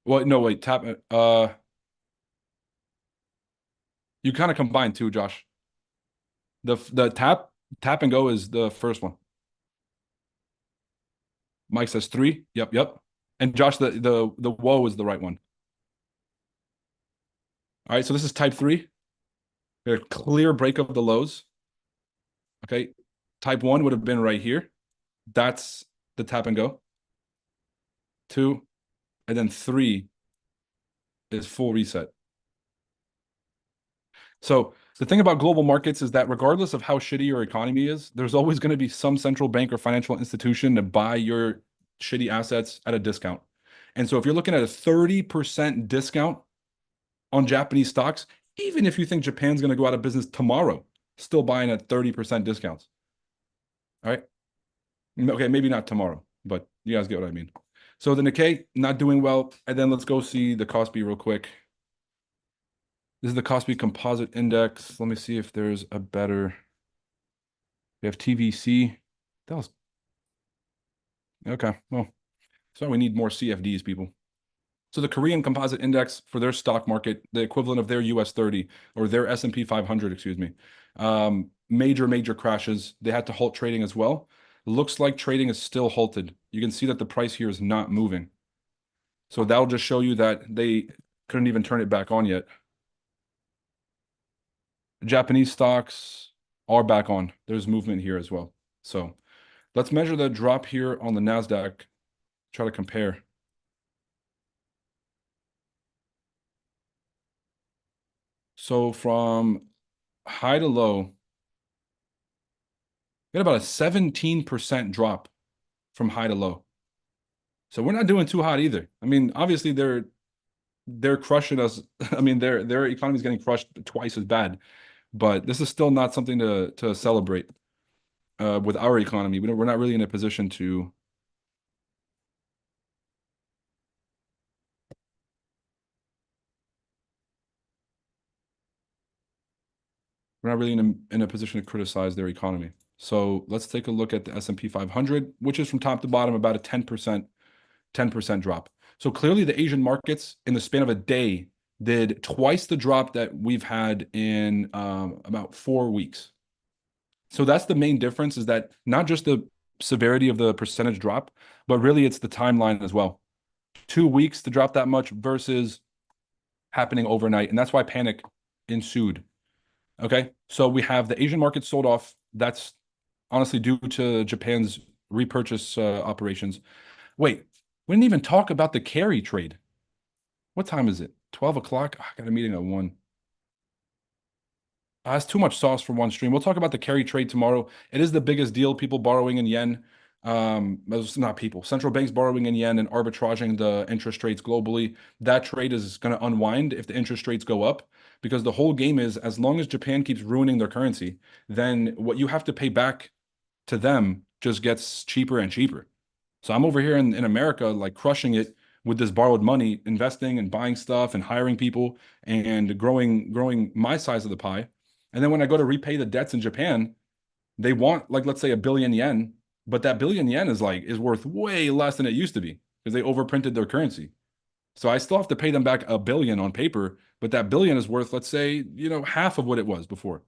Well, no, wait, tap. You kind of combine two, Josh. The tap and go is the first one. Mike says 3. Yep, yep. And Josh, the whoa is the right one. All right, so this is type three, a clear break of the lows. Okay. Type one would have been right here. That's the tap and go. Two, and then three is full reset. So the thing about global markets is that regardless of how shitty your economy is, there's always going to be some central bank or financial institution to buy your shitty assets at a discount. And so if you're looking at a 30% discount on Japanese stocks, even if you think Japan's going to go out of business tomorrow, still buying at 30% discounts. All right. Okay, maybe not tomorrow, but you guys get what I mean. So the Nikkei not doing well. And then let's go see the Kospi real quick. This is the Kospi Composite Index. Let me see if there's a better. We have TVC. That was okay. Well, so we need more CFDs, people. So the Korean Composite Index for their stock market, the equivalent of their US 30 or their S&P 500, excuse me, major crashes. They had to halt trading as well. Looks like trading is still halted. You can see that the price here is not moving. So that'll just show you that they couldn't even turn it back on yet. Japanese stocks are back on. There's movement here as well. So let's measure the drop here on the NASDAQ, try to compare. So from high to low, we had about a 17% drop from high to low. So we're not doing too hot either. I mean, obviously they're crushing us. I mean, their economy is getting crushed twice as bad, but this is still not something to celebrate with our economy. We're not really in a position to. We're not really in a position to criticize their economy. So let's take a look at the S&P 500, which is from top to bottom about a 10% drop. So clearly the Asian markets in the span of a day did twice the drop that we've had in about 4 weeks. So that's the main difference, is that not just the severity of the percentage drop, but really it's the timeline as well. 2 weeks to drop that much versus happening overnight. And that's why panic ensued. Okay. So we have the Asian market sold off. That's honestly due to Japan's repurchase operations. Wait, we didn't even talk about the carry trade. What time is it? 12 o'clock? I got a meeting at 1. That's too much sauce for one stream. We'll talk about the carry trade tomorrow. It is the biggest deal, people borrowing in yen. It's not people, central banks borrowing in yen and arbitraging the interest rates globally. That trade is going to unwind if the interest rates go up, because the whole game is, as long as Japan keeps ruining their currency, then what you have to pay back to them just gets cheaper and cheaper. So I'm over here in America, like crushing it with this borrowed money, investing and buying stuff and hiring people and growing my size of the pie. And then when I go to repay the debts in Japan, they want, like, let's say a 1 billion yen, but that 1 billion yen is worth way less than it used to be because they overprinted their currency. So I still have to pay them back 1 billion on paper, but that billion is worth, let's say, half of what it was before.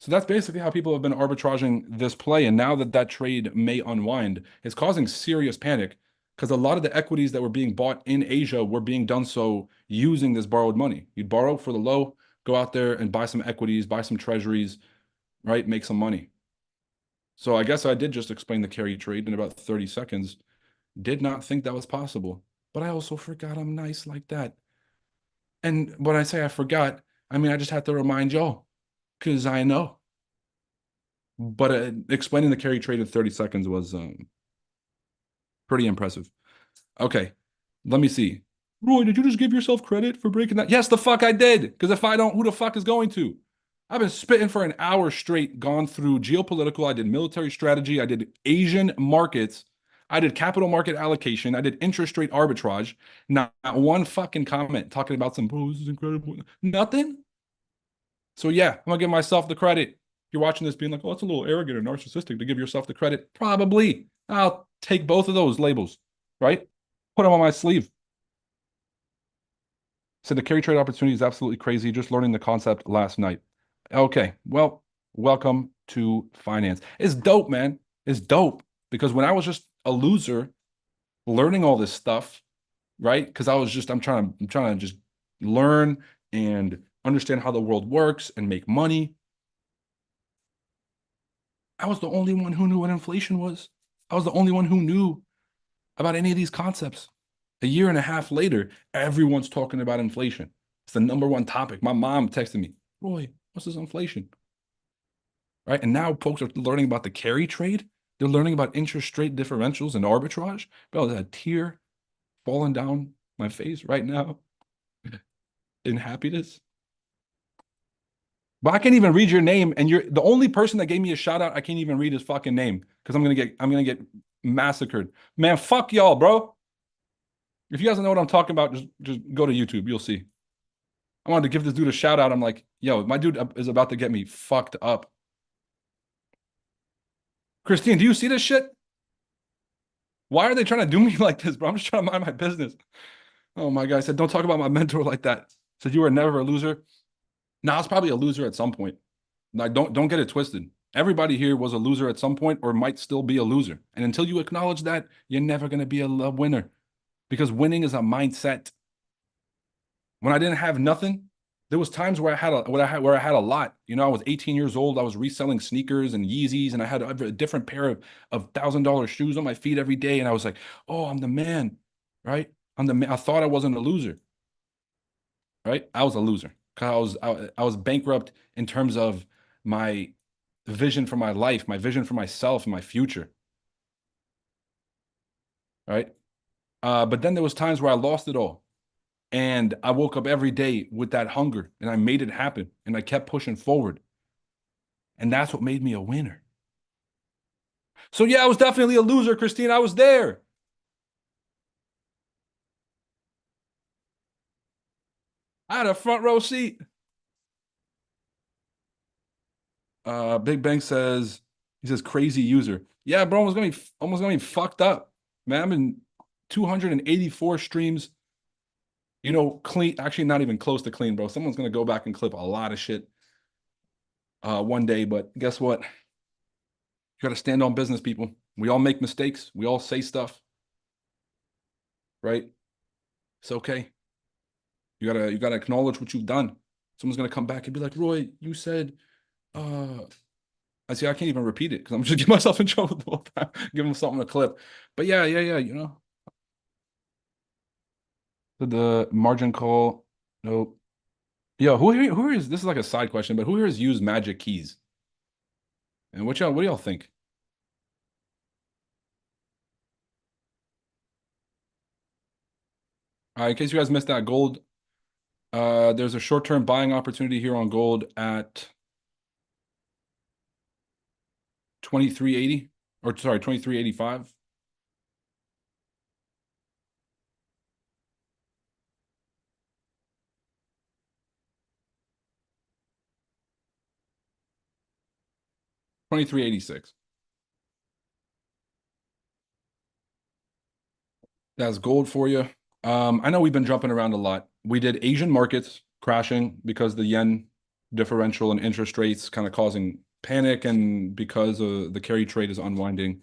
So that's basically how people have been arbitraging this play. And now that that trade may unwind, it's causing serious panic because a lot of the equities that were being bought in Asia were being done so using this borrowed money. You'd borrow for the low, go out there and buy some equities, buy some treasuries, right? Make some money. So I guess I did just explain the carry trade in about 30 seconds. Did not think that was possible, but I also forgot I'm nice like that. And when I say I forgot, I mean, I just have to remind y'all because I know. But explaining the carry trade in 30 seconds was pretty impressive. Okay, let me see. Roy, did you just give yourself credit for breaking that? Yes, the fuck I did. Because if I don't, who the fuck is going to? I've been spitting for an hour straight, gone through geopolitical. I did military strategy. I did Asian markets. I did capital market allocation. I did interest rate arbitrage. Not one fucking comment talking about some, oh, this is incredible. Nothing. So yeah, I'm gonna give myself the credit. You're watching this being like, oh, it's a little arrogant or narcissistic to give yourself the credit. Probably. I'll take both of those labels, right? Put them on my sleeve. So the carry trade opportunity is absolutely crazy. Just learning the concept last night. Okay, well, welcome to finance. It's dope, man. It's dope because when I was just a loser learning all this stuff, right? Because I'm trying to just learn, and understand how the world works and make money. I was the only one who knew what inflation was. I was the only one who knew about any of these concepts. A year and a half later, everyone's talking about inflation. It's the number one topic. My mom texted me, Roy, what's this inflation? Right. And now folks are learning about the carry trade. They're learning about interest rate differentials and arbitrage. Bro, there's a tear falling down my face right now in happiness. But I can't even read your name, and you're the only person that gave me a shout out. I can't even read his fucking name because I'm gonna get massacred. Man, fuck y'all, bro. If you guys don't know what I'm talking about, just go to YouTube. You'll see. I wanted to give this dude a shout out. I'm like, yo, my dude is about to get me fucked up. Christine, do you see this shit? Why are they trying to do me like this, bro? I'm just trying to mind my business. Oh my God, I said, don't talk about my mentor like that. Said you were never a loser. Now I was probably a loser at some point. Like, don't get it twisted. Everybody here was a loser at some point or might still be a loser. And until you acknowledge that, you're never going to be a winner because winning is a mindset. When I didn't have nothing, there was times where I had a lot. You know, I was 18 years old. I was reselling sneakers and Yeezys, and I had a different pair of $1,000 shoes on my feet every day. And I was like, oh, I'm the man, right? I'm the man. I thought I wasn't a loser, right? I was a loser because I was bankrupt in terms of my vision for my life, my vision for myself and my future, right? But then there was times where I lost it all. And I woke up every day with that hunger and I made it happen and I kept pushing forward. And that's what made me a winner. So yeah, I was definitely a loser, Christine. I was there. I had a front row seat. Big Bang says, he says crazy user. Yeah, bro, almost gonna be fucked up. Man, I'm in 284 streams, you know, clean, actually not even close to clean, bro. Someone's gonna go back and clip a lot of shit one day, but guess what? You gotta stand on business, people. We all make mistakes, we all say stuff, right? It's okay. You gotta acknowledge what you've done. Someone's gonna come back and be like, Roy, you said, uh, I see I can't even repeat it because I'm just getting myself in trouble the whole time, give them something to clip. But yeah, you know. The margin call, nope. Yo, who is this is like a side question, but who here has used magic keys? And what do y'all think? In case you guys missed that gold, there's a short-term buying opportunity here on gold at 2380, or sorry, 2385. 2386. That's gold for you. I know we've been jumping around a lot. We did Asian markets crashing because the yen differential and interest rates kind of causing panic and because the carry trade is unwinding.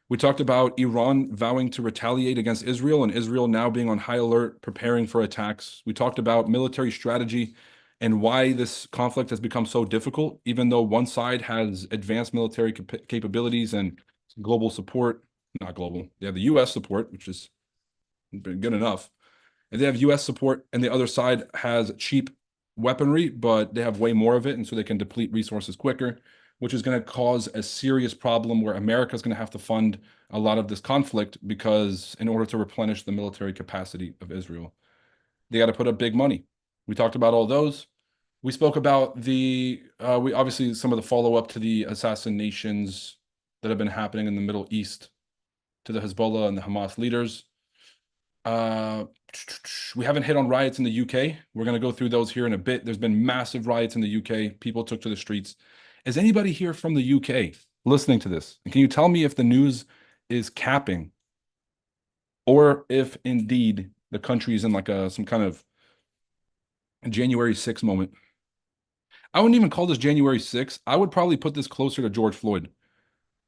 We talked about Iran vowing to retaliate against Israel and Israel now being on high alert, preparing for attacks. We talked about military strategy and why this conflict has become so difficult, even though one side has advanced military capabilities and global support, not global, they have the US support, which is good enough. And they have US support, and the other side has cheap weaponry, but they have way more of it, and so they can deplete resources quicker, which is going to cause a serious problem where America is going to have to fund a lot of this conflict because in order to replenish the military capacity of Israel, they got to put up big money. We talked about all those. We spoke about we obviously some of the follow up to the assassinations that have been happening in the Middle East to the Hezbollah and the Hamas leaders. Uh, we haven't hit on riots in the UK. We're going to go through those here in a bit. There's been massive riots in the UK. People took to the streets. Is anybody here from the UK listening to this? And can you tell me if the news is capping or if indeed the country is in like some kind of January 6th moment? I wouldn't even call this January 6th. I would probably put this closer to George Floyd.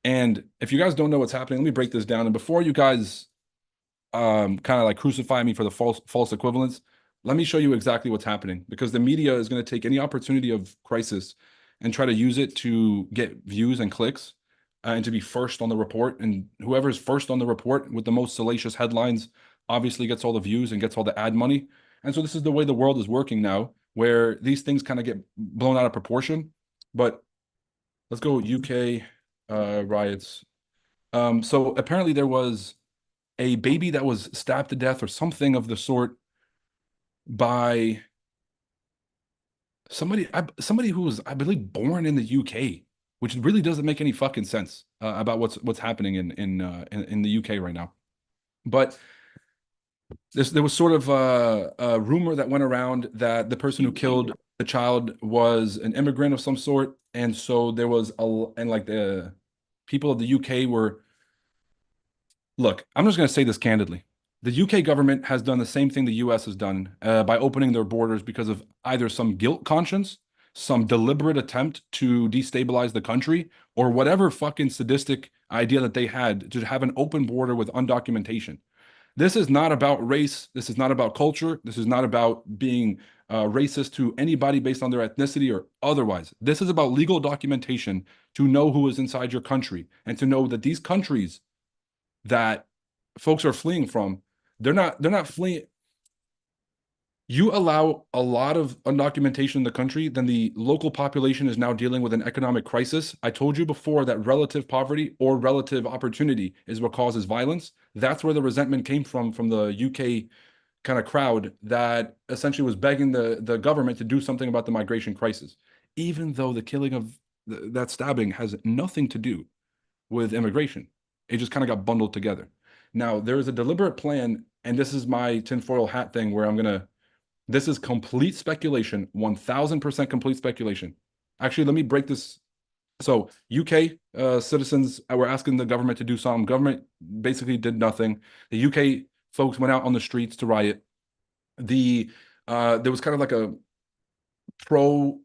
And if you guys don't know what's happening, let me break this down. And before you guys kind of like crucify me for the false equivalence, Let me show you exactly what's happening because the media is going to take any opportunity of crisis and try to use it to get views and clicks and to be first on the report. And whoever's first on the report with the most salacious headlines obviously gets all the views and gets all the ad money. And so this is the way the world is working now, where these things kind of get blown out of proportion. But let's go UK riots. So apparently there was a baby that was stabbed to death or something of the sort by somebody who was, I believe, born in the UK, which really doesn't make any fucking sense about what's happening in the UK right now. But there was sort of a rumor that went around that the person who killed the child was an immigrant of some sort, and so there was and like the people of the UK were. Look, I'm just going to say this candidly. The UK government has done the same thing the US has done by opening their borders because of either some guilt conscience, some deliberate attempt to destabilize the country, or whatever fucking sadistic idea that they had to have an open border with undocumentation. This is not about race. This is not about culture. This is not about being racist to anybody based on their ethnicity or otherwise. This is about legal documentation to know who is inside your country and to know that these countries that folks are fleeing from, they're not fleeing. You allow a lot of undocumentation in the country, then the local population is now dealing with an economic crisis. I told you before that relative poverty or relative opportunity is what causes violence. That's where the resentment came from the UK kind of crowd that essentially was begging the government to do something about the migration crisis, even though the killing of that stabbing has nothing to do with immigration. It just kind of got bundled together. Now, there is a deliberate plan, and this is my tinfoil hat thing where this is complete speculation, 1000% complete speculation. Actually, let me break this. So, UK citizens were asking the government to do something. Government basically did nothing. The UK folks went out on the streets to riot. There was kind of like a pro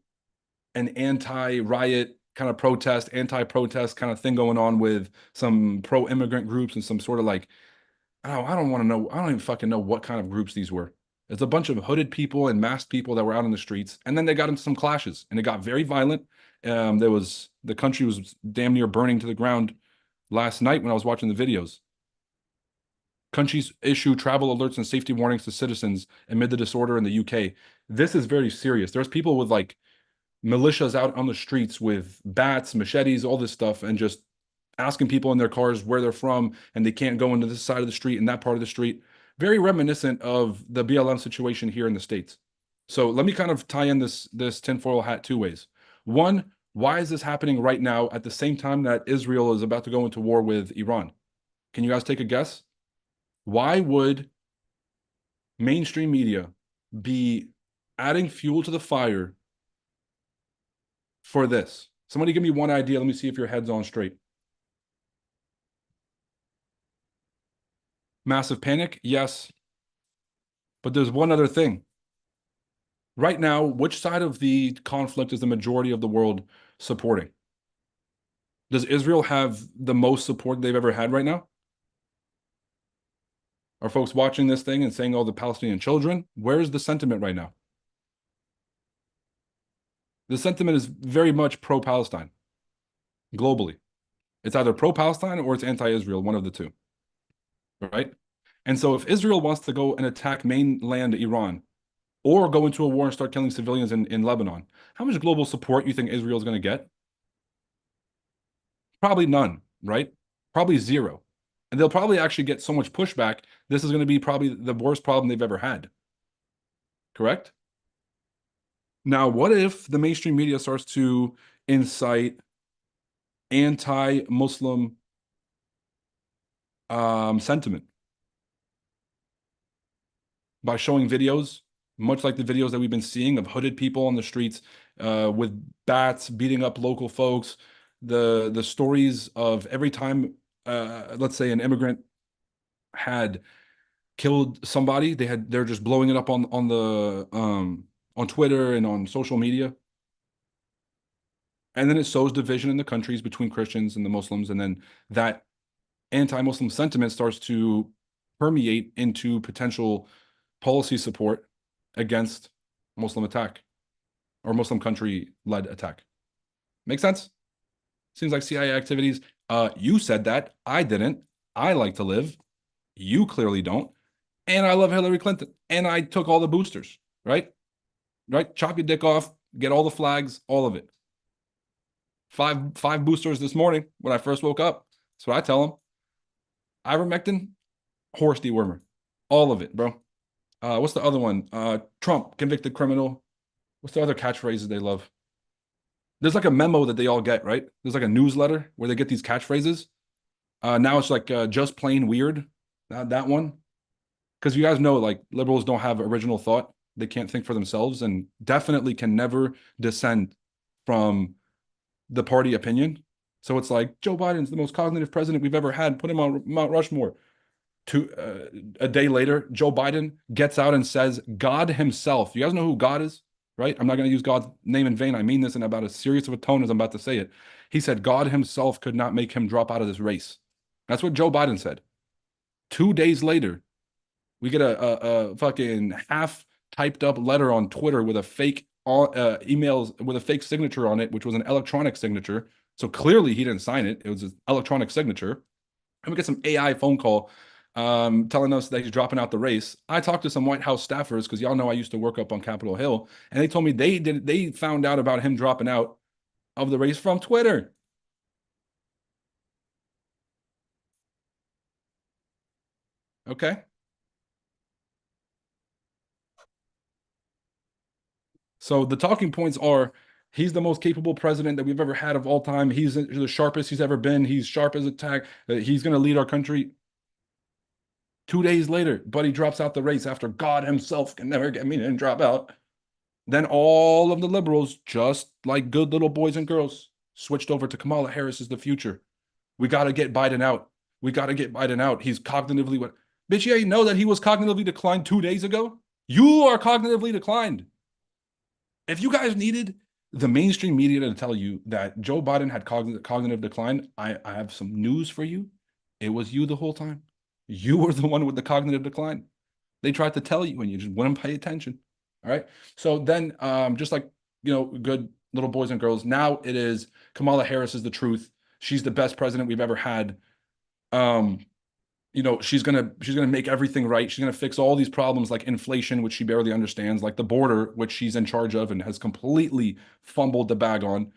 and anti-riot kind of protest, anti-protest kind of thing going on with some pro-immigrant groups and some sort of like, I don't want to know. I don't even fucking know what kind of groups these were. It's a bunch of hooded people and masked people that were out in the streets. And then they got into some clashes and it got very violent. The country was damn near burning to the ground last night when I was watching the videos. Countries issue travel alerts and safety warnings to citizens amid the disorder in the UK. This is very serious. There's people with like militias out on the streets with bats, machetes, all this stuff, and just asking people in their cars where they're from, and they can't go into this side of the street and that part of the street. Very reminiscent of the BLM situation here in the States. So let me kind of tie in this tinfoil hat two ways. One, why is this happening right now at the same time that Israel is about to go into war with Iran? Can you guys take a guess? Why would mainstream media be adding fuel to the fire for this? Somebody give me one idea. Let me see if your head's on straight. Massive panic? Yes. But there's one other thing. Right now, which side of the conflict is the majority of the world supporting? Does Israel have the most support they've ever had right now? Are folks watching this thing and saying, oh, the Palestinian children? Where's the sentiment right now? The sentiment is very much pro-Palestine globally. It's either pro-Palestine or it's anti-Israel, one of the two, right? And so if Israel wants to go and attack mainland Iran or go into a war and start killing civilians in Lebanon, how much global support you think Israel is going to get? Probably none, right? Probably zero. And they'll probably actually get so much pushback. This is going to be probably the worst problem they've ever had. Correct? Now, what if the mainstream media starts to incite anti-Muslim sentiment by showing videos, much like the videos that we've been seeing of hooded people on the streets with bats beating up local folks, the stories of every time, let's say, an immigrant had killed somebody, they're just blowing it up on Twitter and on social media. And then it sows division in the countries between Christians and the Muslims. And then that anti-Muslim sentiment starts to permeate into potential policy support. against Muslim attack or Muslim country led attack. Make sense? Seems like CIA activities. You said that. I didn't. I like to live. You clearly don't. And I love Hillary Clinton. And I took all the boosters, right? Right? Chop your dick off, get all the flags, all of it. Five boosters this morning when I first woke up. That's what I tell them. Ivermectin, horse dewormer. All of it, bro. What's the other one? Trump, convicted criminal. What's the other catchphrases they love? There's like a memo that they all get, right? There's like a newsletter where they get these catchphrases. Now it's like just plain weird. That one. Because you guys know, like, liberals don't have original thought. They can't think for themselves and definitely can never descend from the party opinion. So it's like Joe Biden's the most cognitive president we've ever had. Put him on Mount Rushmore. A day later, Joe Biden gets out and says, God himself. You guys know who God is, right? I'm not going to use God's name in vain. I mean this in about as serious of a tone as I'm about to say it. He said God himself could not make him drop out of this race. That's what Joe Biden said. 2 days later, we get a fucking half typed up letter on Twitter with a fake emails with a fake signature on it, which was an electronic signature. So clearly he didn't sign it. It was an electronic signature. And we get some AI phone call telling us that he's dropping out the race. I talked to some White House staffers because y'all know I used to work up on Capitol Hill, and they told me they found out about him dropping out of the race from Twitter. Okay. So the talking points are he's the most capable president that we've ever had of all time. He's the sharpest he's ever been. He's sharp as a tack. He's going to lead our country. 2 days later, Buddy drops out the race after God himself can never get me to drop out. Then all of the liberals, just like good little boys and girls, switched over to Kamala Harris is the future. We got to get Biden out. We got to get Biden out. He's cognitively what? Bitch, you ain't know that he was cognitively declined 2 days ago? You are cognitively declined. If you guys needed the mainstream media to tell you that Joe Biden had cognitive decline, I have some news for you. It was you the whole time. You were the one with the cognitive decline. They tried to tell you and you just wouldn't pay attention. All right. So then, just like, good little boys and girls, now it is Kamala Harris is the truth. She's the best president we've ever had. Um, she's gonna make everything right. She's gonna fix all these problems like inflation, which she barely understands, like the border, which she's in charge of and has completely fumbled the bag on.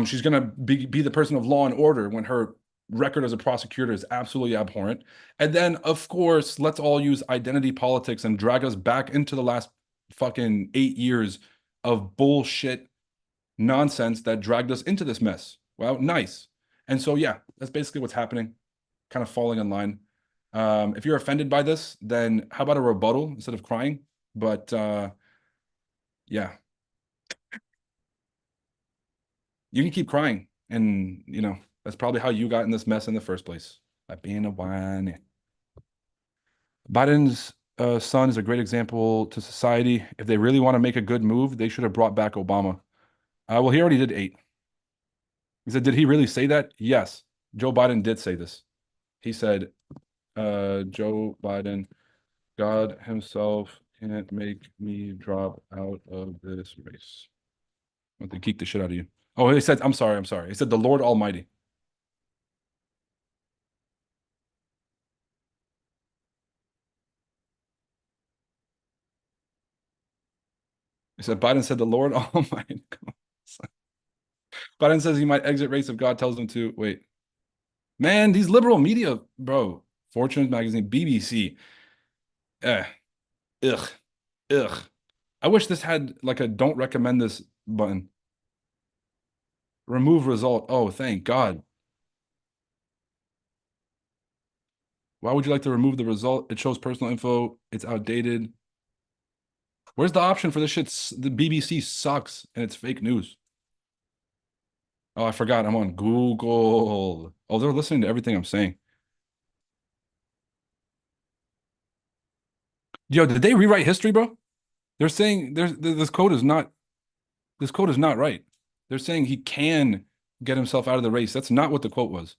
She's gonna be the person of law and order when her record as a prosecutor is absolutely abhorrent. And then, of course, let's all use identity politics and drag us back into the last fucking 8 years of bullshit nonsense that dragged us into this mess. Well, nice. And so, yeah, that's basically what's happening, kind of falling in line. If you're offended by this, then how about a rebuttal instead of crying? But yeah, you can keep crying. And, that's probably how you got in this mess in the first place, by being a whiny. Biden's son is a great example to society. If they really want to make a good move, they should have brought back Obama. Well, he already did 8. He said, did he really say that? Yes. Joe Biden did say this. He said, Joe Biden, God himself can't make me drop out of this race. I want to kick the shit out of you. Oh, he said, I'm sorry. He said, the Lord Almighty. He said, Biden said, the Lord Almighty. Biden says he might exit race if God tells him to. Wait. Man, these liberal media, bro. Fortune magazine, BBC. Eh. Ugh. Ugh. I wish this had like a don't recommend this button. Remove result. Oh, thank God. Why would you like to remove the result? It shows personal info. It's outdated. Where's the option for this shit? The BBC sucks and it's fake news. Oh, I forgot. I'm on Google. Oh, they're listening to everything I'm saying. Yo, did they rewrite history, bro? They're saying this code is not right. They're saying he can get himself out of the race. That's not what the quote was.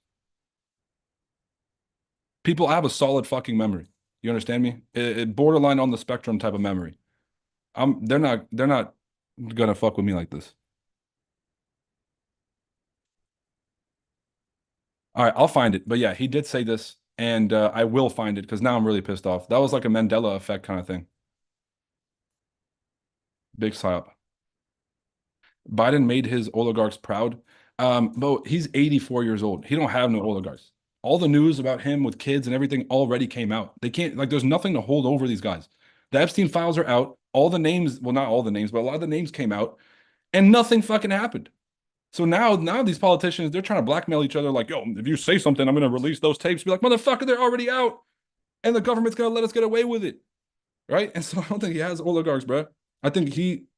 People have a solid fucking memory. You understand me? Borderline on the spectrum type of memory. they're not gonna fuck with me like this. All right, I'll find it. But yeah, he did say this, and I will find it because now I'm really pissed off. That was like a Mandela effect kind of thing. Big psyop. Biden made his oligarchs proud. But he's 84 years old. He don't have no oligarchs. All the news about him with kids and everything already came out. They can't like there's nothing to hold over these guys. The Epstein files are out. All the names, well, not all the names, but a lot of the names came out, and nothing fucking happened. So now these politicians, they're trying to blackmail each other, like, yo, if you say something, I'm gonna release those tapes. Be like, motherfucker, they're already out, and the government's gonna let us get away with it, right? And so I don't think he has oligarchs, bro. I think he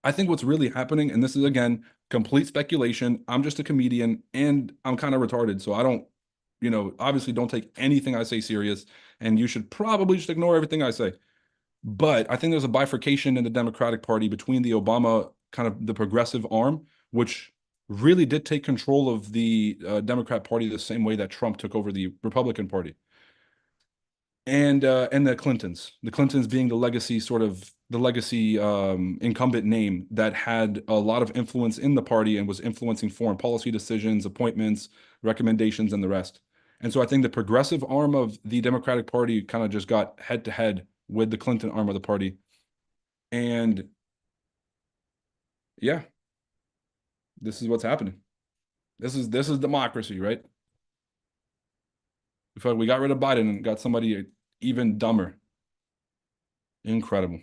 I think what's really happening, and this is again complete speculation. I'm just a comedian and I'm kind of retarded. So I don't, obviously don't take anything I say serious. And you should probably just ignore everything I say. But I think there's a bifurcation in the Democratic Party between the Obama kind of the progressive arm, which really did take control of the Democrat Party the same way that Trump took over the Republican Party and the Clintons being the legacy incumbent name that had a lot of influence in the party and was influencing foreign policy decisions, appointments, recommendations, and the rest. And so I think the progressive arm of the Democratic Party kind of just got head to head with the Clinton arm of the party. And yeah, this is what's happening. This is democracy, right? We got rid of Biden and got somebody even dumber. Incredible.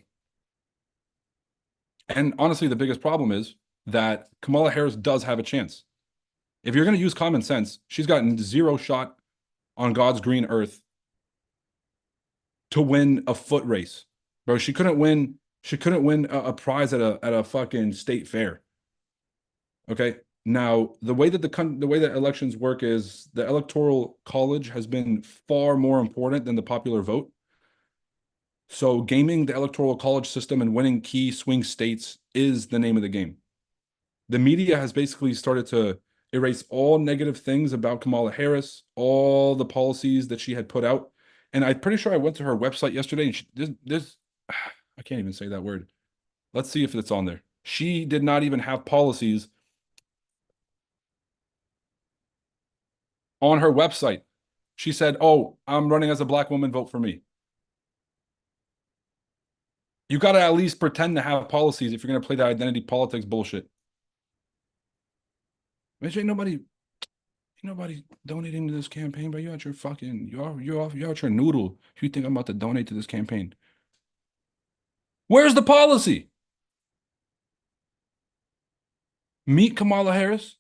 And honestly, the biggest problem is that Kamala Harris does have a chance. If you're going to use common sense, she's gotten zero shot on God's green earth to win a foot race. Bro, she couldn't win a prize at a fucking state fair. Okay? Now, the way that elections work is the electoral college has been far more important than the popular vote. So gaming the electoral college system and winning key swing states is the name of the game. The media has basically started to erase all negative things about Kamala Harris, all the policies that she had put out. And I'm pretty sure I went to her website yesterday and this I can't even say that word. Let's see if it's on there. She did not even have policies on her website. She said, "Oh, I'm running as a black woman, vote for me." You got to at least pretend to have policies if you're going to play the identity politics bullshit. Bitch, ain't nobody donating to this campaign, but you're out your noodle. If you think I'm about to donate to this campaign, where's the policy? Meet Kamala Harris,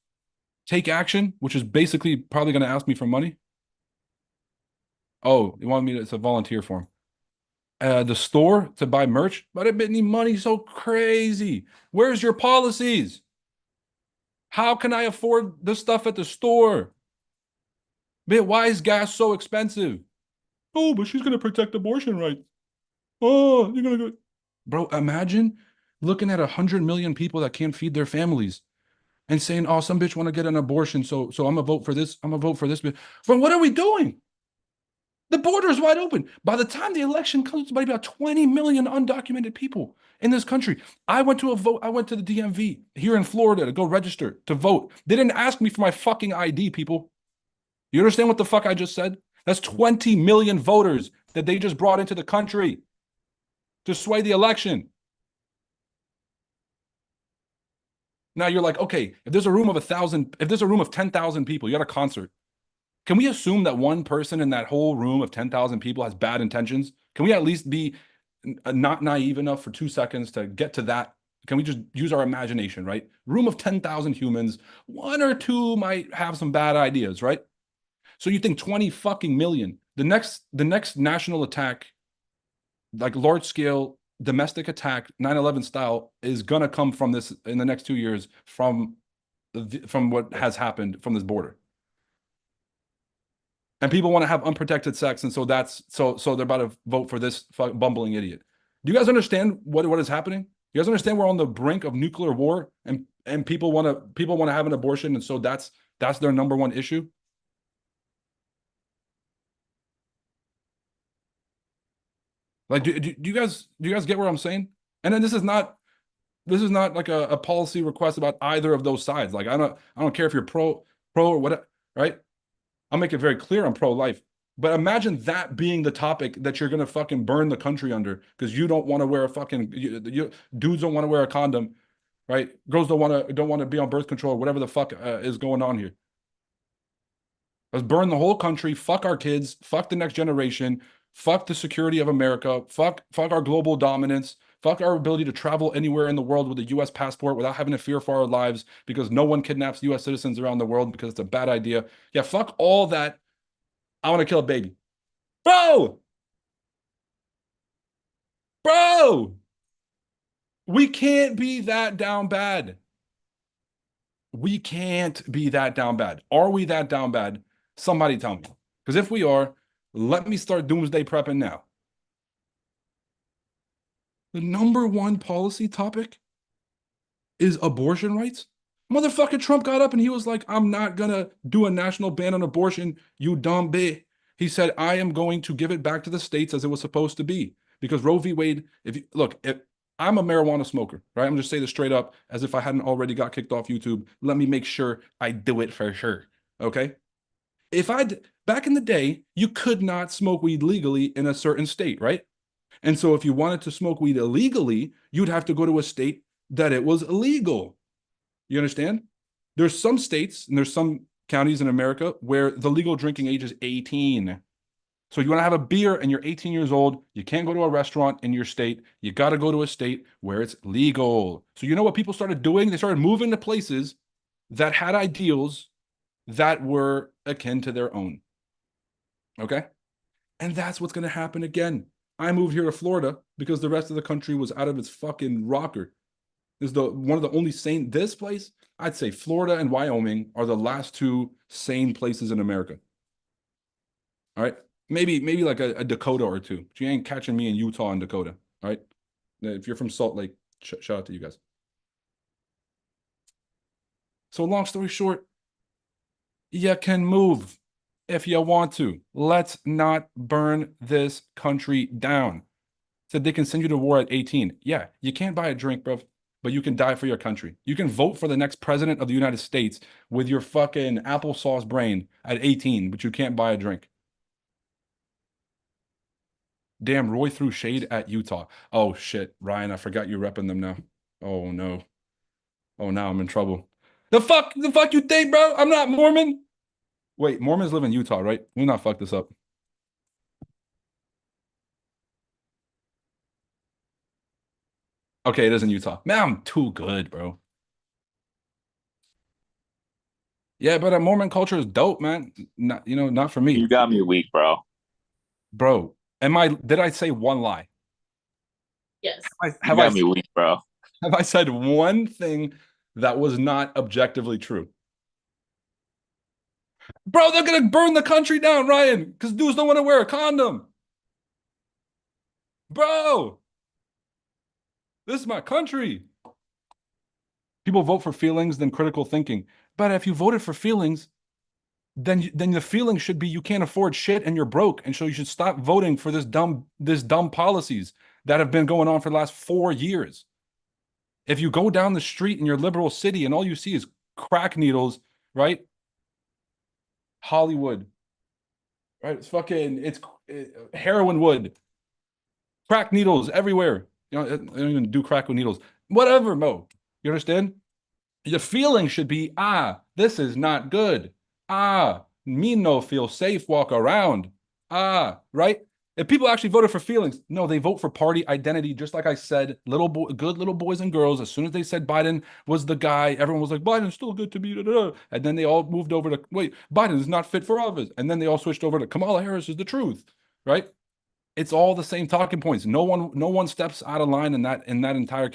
take action, which is basically probably going to ask me for money. Oh, you want me to? It's a volunteer form. The store to buy merch, but it need money so crazy. Where's your policies? How can I afford the stuff at the store? Man, why is gas so expensive? Oh, but she's gonna protect abortion rights. Oh, you're gonna go. Bro, imagine looking at 100 million people that can't feed their families and saying, "Oh, some bitch want to get an abortion, so I'm gonna vote for this. I'm gonna vote for this." But what are we doing? The border is wide open. By the time the election comes, it's about 20 million undocumented people in this country. I went to a vote. I went to the DMV here in Florida to go register to vote. They didn't ask me for my fucking ID, people. You understand what the fuck I just said? That's 20 million voters that they just brought into the country to sway the election. Now you're like, okay, if there's a room of 10,000 people, you got a concert. Can we assume that one person in that whole room of 10,000 people has bad intentions? Can we at least be not naive enough for 2 seconds to get to that? Can we just use our imagination, right? Room of 10,000 humans, one or two might have some bad ideas, right? So you think 20 fucking million. The next national attack, like large scale domestic attack, 9/11 style, is gonna come from this in the next 2 years from what has happened from this border. And people want to have unprotected sex, and so they're about to vote for this bumbling idiot. Do you guys understand what is happening? You guys understand we're on the brink of nuclear war, and people want to have an abortion, and so that's their number one issue. Like, do you guys get what I'm saying? And then this is not like a policy request about either of those sides. Like, I don't care if you're pro or what, right? I'll make it very clear I'm pro-life. But imagine that being the topic that you're gonna fucking burn the country under because you don't want to wear a fucking dudes don't want to wear a condom, right? Girls don't want to be on birth control, whatever the fuck is going on here. Let's burn the whole country. Fuck our kids. Fuck the next generation. Fuck the security of America. Fuck our global dominance. Fuck our ability to travel anywhere in the world with a U.S. passport without having to fear for our lives because no one kidnaps U.S. citizens around the world because it's a bad idea. Yeah, fuck all that. I want to kill a baby. Bro! Bro! We can't be that down bad. We can't be that down bad. Are we that down bad? Somebody tell me. Because if we are, let me start doomsday prepping now. The number one policy topic is abortion rights. Motherfucker Trump got up and he was like, I'm not gonna do a national ban on abortion, you dumb bitch. He said, I am going to give it back to the states as it was supposed to be. Because Roe v. Wade, if I'm a marijuana smoker, right? I'm just saying this straight up as if I hadn't already got kicked off YouTube. Let me make sure I do it for sure. Okay. Back in the day, you could not smoke weed legally in a certain state, right? And so if you wanted to smoke weed illegally, you'd have to go to a state that it was illegal. You understand? There's some states and there's some counties in America where the legal drinking age is 18. So you want to have a beer and you're 18 years old, you can't go to a restaurant in your state. You got to go to a state where it's legal. So you know what people started doing? They started moving to places that had ideals that were akin to their own. Okay? And that's what's going to happen again. I moved here to Florida because the rest of the country was out of its fucking rocker. This is one of the only sane. This place, I'd say Florida and Wyoming are the last two sane places in America. All right, maybe like a Dakota or two. But you ain't catching me in Utah and Dakota. All right, if you're from Salt Lake, shout out to you guys. So long story short, you can move if you want to. Let's not burn this country down. Said they can send you to war at 18. Yeah, you can't buy a drink, bro, but you can die for your country. You can vote for the next president of the United States with your fucking applesauce brain at 18, but you can't buy a drink. Damn, Roy threw shade at Utah. Oh shit, Ryan, I forgot you're repping them now. Oh no. Oh, now I'm in trouble. The fuck you think, bro? I'm not Mormon. Wait, Mormons live in Utah, right? We not fuck this up. Okay, it is in Utah. Man, I'm too good, bro. Yeah, but Mormon culture is dope, man. Not, not for You me. got me weak, bro. Bro, did I say one lie? Yes. Have I You have I got me weak, bro. have I said one thing that was not objectively true? Bro, they're gonna burn the country down, Ryan, because dudes don't want to wear a condom. Bro, this is my country. People vote for feelings than critical thinking. But if you voted for feelings, then the feeling should be you can't afford shit and you're broke, and so you should stop voting for this dumb policies that have been going on for the last 4 years. If you go down the street in your liberal city and all you see is crack needles, right? Hollywood, right? It's heroin wood, crack needles everywhere. They don't even do crack with needles. Whatever, Mo. You understand? The feeling should be, this is not good. Me no feel safe walk around. Right? If people actually voted for feelings, no, they vote for party identity. Just like I said, good little boys and girls. As soon as they said Biden was the guy, everyone was like, Biden's still good to be. Da, da, da. And then they all moved over to wait, Biden is not fit for office. And then they all switched over to Kamala Harris is the truth, right? It's all the same talking points. No one steps out of line in that entire.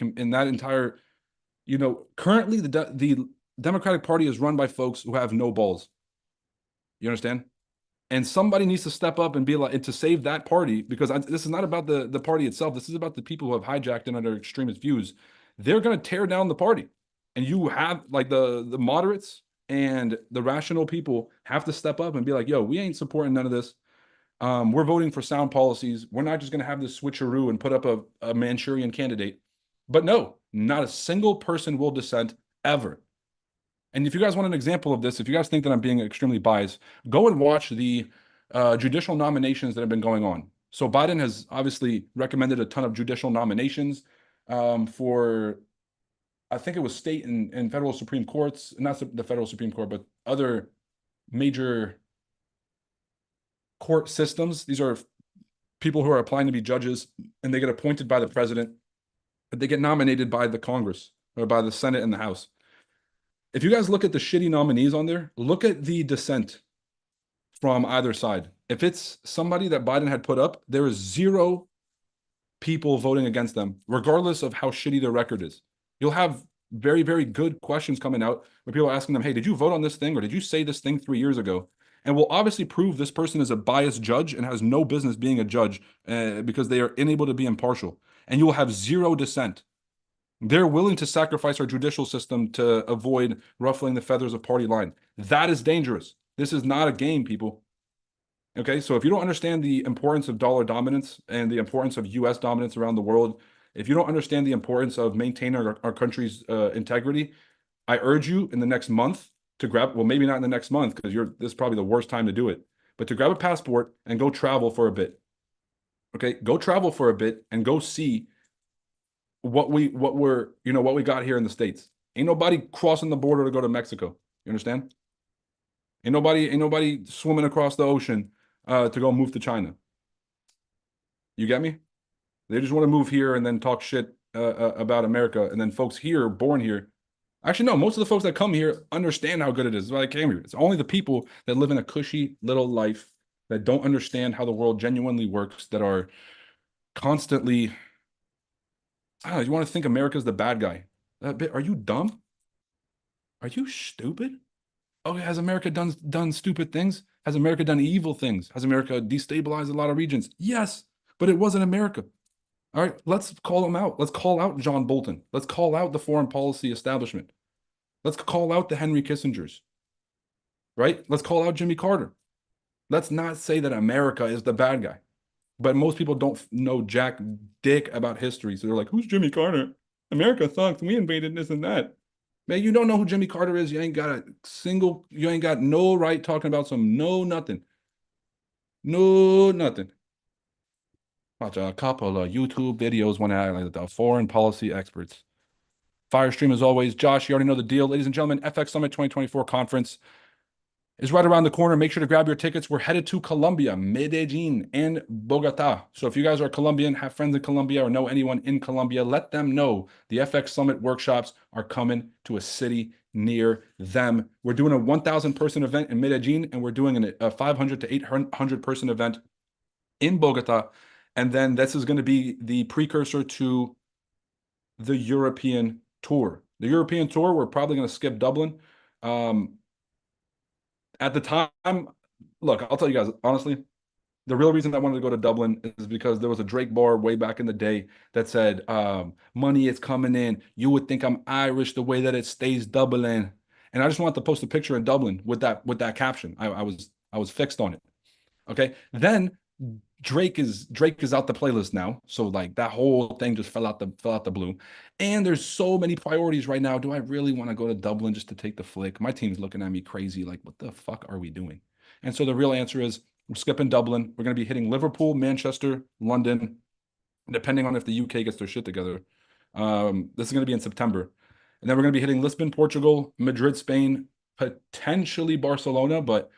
Currently the Democratic Party is run by folks who have no balls. You understand? And somebody needs to step up and be like, and to save that party, because this is not about the party itself. This is about the people who have hijacked it under extremist views. They're going to tear down the party, and you have like the moderates and the rational people have to step up and be like, "Yo, we ain't supporting none of this. We're voting for sound policies. We're not just going to have this switcheroo and put up a Manchurian candidate. But no, not a single person will dissent ever. And if you guys want an example of this, if you guys think that I'm being extremely biased, go and watch the judicial nominations that have been going on. So Biden has obviously recommended a ton of judicial nominations for, I think it was state and federal Supreme Courts, not the federal Supreme Court, but other major court systems. These are people who are applying to be judges, and they get appointed by the president, but they get nominated by the Congress or by the Senate and the House. If you guys look at the shitty nominees on there, look at the dissent from either side. If it's somebody that Biden had put up, there is zero people voting against them, regardless of how shitty their record is. You'll have very, very good questions coming out where people are asking them, hey, did you vote on this thing or did you say this thing 3 years ago? And will obviously prove this person is a biased judge and has no business being a judge because they are unable to be impartial. And you will have zero dissent. They're willing to sacrifice our judicial system to avoid ruffling the feathers of party line. That is dangerous. This is not a game, people. Okay, so if you don't understand the importance of dollar dominance and the importance of US dominance around the world, if you don't understand the importance of maintaining our country's integrity, I urge you in the next month to grab, well, maybe not in the next month because this is probably the worst time to do it, but to grab a passport and go travel for a bit. Okay, go travel for a bit and go see what we got here in the States. Ain't nobody crossing the border to go to Mexico. You understand? Ain't nobody swimming across the ocean to go move to China. You get me? They just want to move here and then talk shit about America. And then folks here, born here, actually, no, most of the folks that come here understand how good it is. That's why I came here. It's only the people that live in a cushy little life that don't understand how the world genuinely works, that are constantly, I don't know, you want to think America's the bad guy. Are you dumb? Are you stupid? Oh, has America done stupid things? Has America done evil things? Has America destabilized a lot of regions? Yes, but it wasn't America. All right, let's call them out. Let's call out John Bolton. Let's call out the foreign policy establishment. Let's call out the Henry Kissingers, right? Let's call out Jimmy Carter. Let's not say that America is the bad guy. But most people don't know jack dick about history. So they're like, who's Jimmy Carter? America sucks. We invaded this and that. Man, you don't know who Jimmy Carter is. You ain't got no right talking about some no nothing. No nothing. Watch a couple of YouTube videos when I like the foreign policy experts. Fire stream as always. Josh, you already know the deal. Ladies and gentlemen, FX Summit 2024 conference is right around the corner. Make sure to grab your tickets. We're headed to Colombia, Medellin, and Bogota. So if you guys are Colombian, have friends in Colombia, or know anyone in Colombia, let them know the FX Summit workshops are coming to a city near them. We're doing a 1,000 person event in Medellin, and we're doing a 500 to 800 person event in Bogota. And then this is going to be the precursor to the European tour. The European tour, we're probably going to skip Dublin. At the time, look, I'll tell you guys honestly, the real reason I wanted to go to Dublin is because there was a Drake bar way back in the day that said, money is coming in. You would think I'm Irish the way that it stays Dublin. And I just wanted to post a picture in Dublin with that caption. I was fixed on it. Okay. Then Drake is out the playlist now. So like that whole thing just fell out the blue. And there's so many priorities right now. Do I really want to go to Dublin just to take the flick? My team's looking at me crazy, like, what the fuck are we doing? And so the real answer is we're skipping Dublin. We're going to be hitting Liverpool, Manchester, London, depending on if the UK gets their shit together. This is going to be in September. And then we're going to be hitting Lisbon, Portugal, Madrid, Spain, potentially Barcelona, but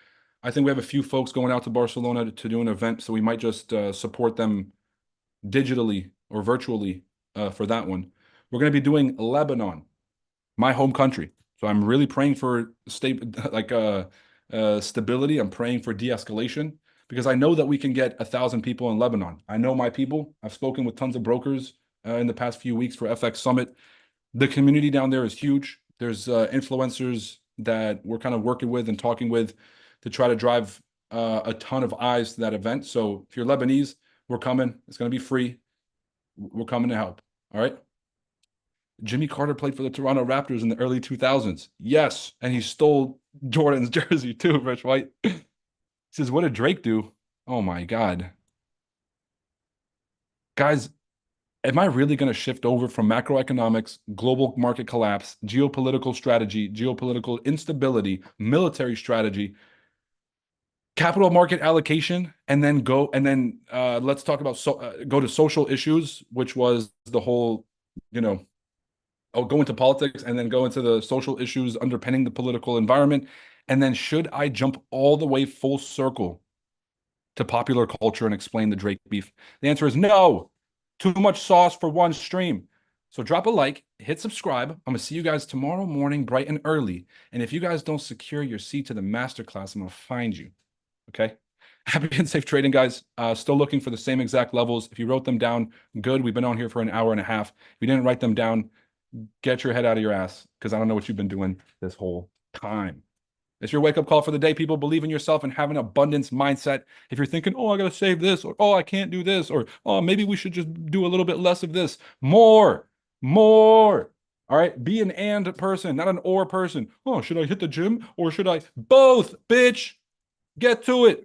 I think we have a few folks going out to Barcelona to do an event, so we might just support them digitally or virtually for that one. We're going to be doing Lebanon, my home country. So I'm really praying for stability. I'm praying for de-escalation because I know that we can get 1,000 people in Lebanon. I know my people. I've spoken with tons of brokers in the past few weeks for FX Summit. The community down there is huge. There's influencers that we're kind of working with and talking with to try to drive a ton of eyes to that event. So if you're Lebanese, we're coming. It's going to be free. We're coming to help. All right. Jimmy Carter played for the Toronto Raptors in the early 2000s. Yes. And he stole Jordan's jersey too, Rich White. He says, what did Drake do? Oh my God. Guys, am I really going to shift over from macroeconomics, global market collapse, geopolitical strategy, geopolitical instability, military strategy, capital market allocation, and then let's talk about go to social issues, which was the whole, you know, I'll go into politics and then go into the social issues underpinning the political environment. And then should I jump all the way full circle to popular culture and explain the Drake beef? The answer is no. Too much sauce for one stream. So drop a like, hit subscribe. I'm gonna see you guys tomorrow morning, bright and early. And if you guys don't secure your seat to the masterclass, I'm gonna find you. Okay. Happy and safe trading, guys. Still looking for the same exact levels. If you wrote them down, good. We've been on here for an hour and a half. If you didn't write them down, get your head out of your ass because I don't know what you've been doing this whole time. It's your wake up call for the day, people. Believe in yourself and have an abundance mindset. If you're thinking, oh, I got to save this, or oh, I can't do this, or oh, maybe we should just do a little bit less of this, more, more. All right. Be an and person, not an or person. Oh, should I hit the gym or should I both, bitch? Get to it.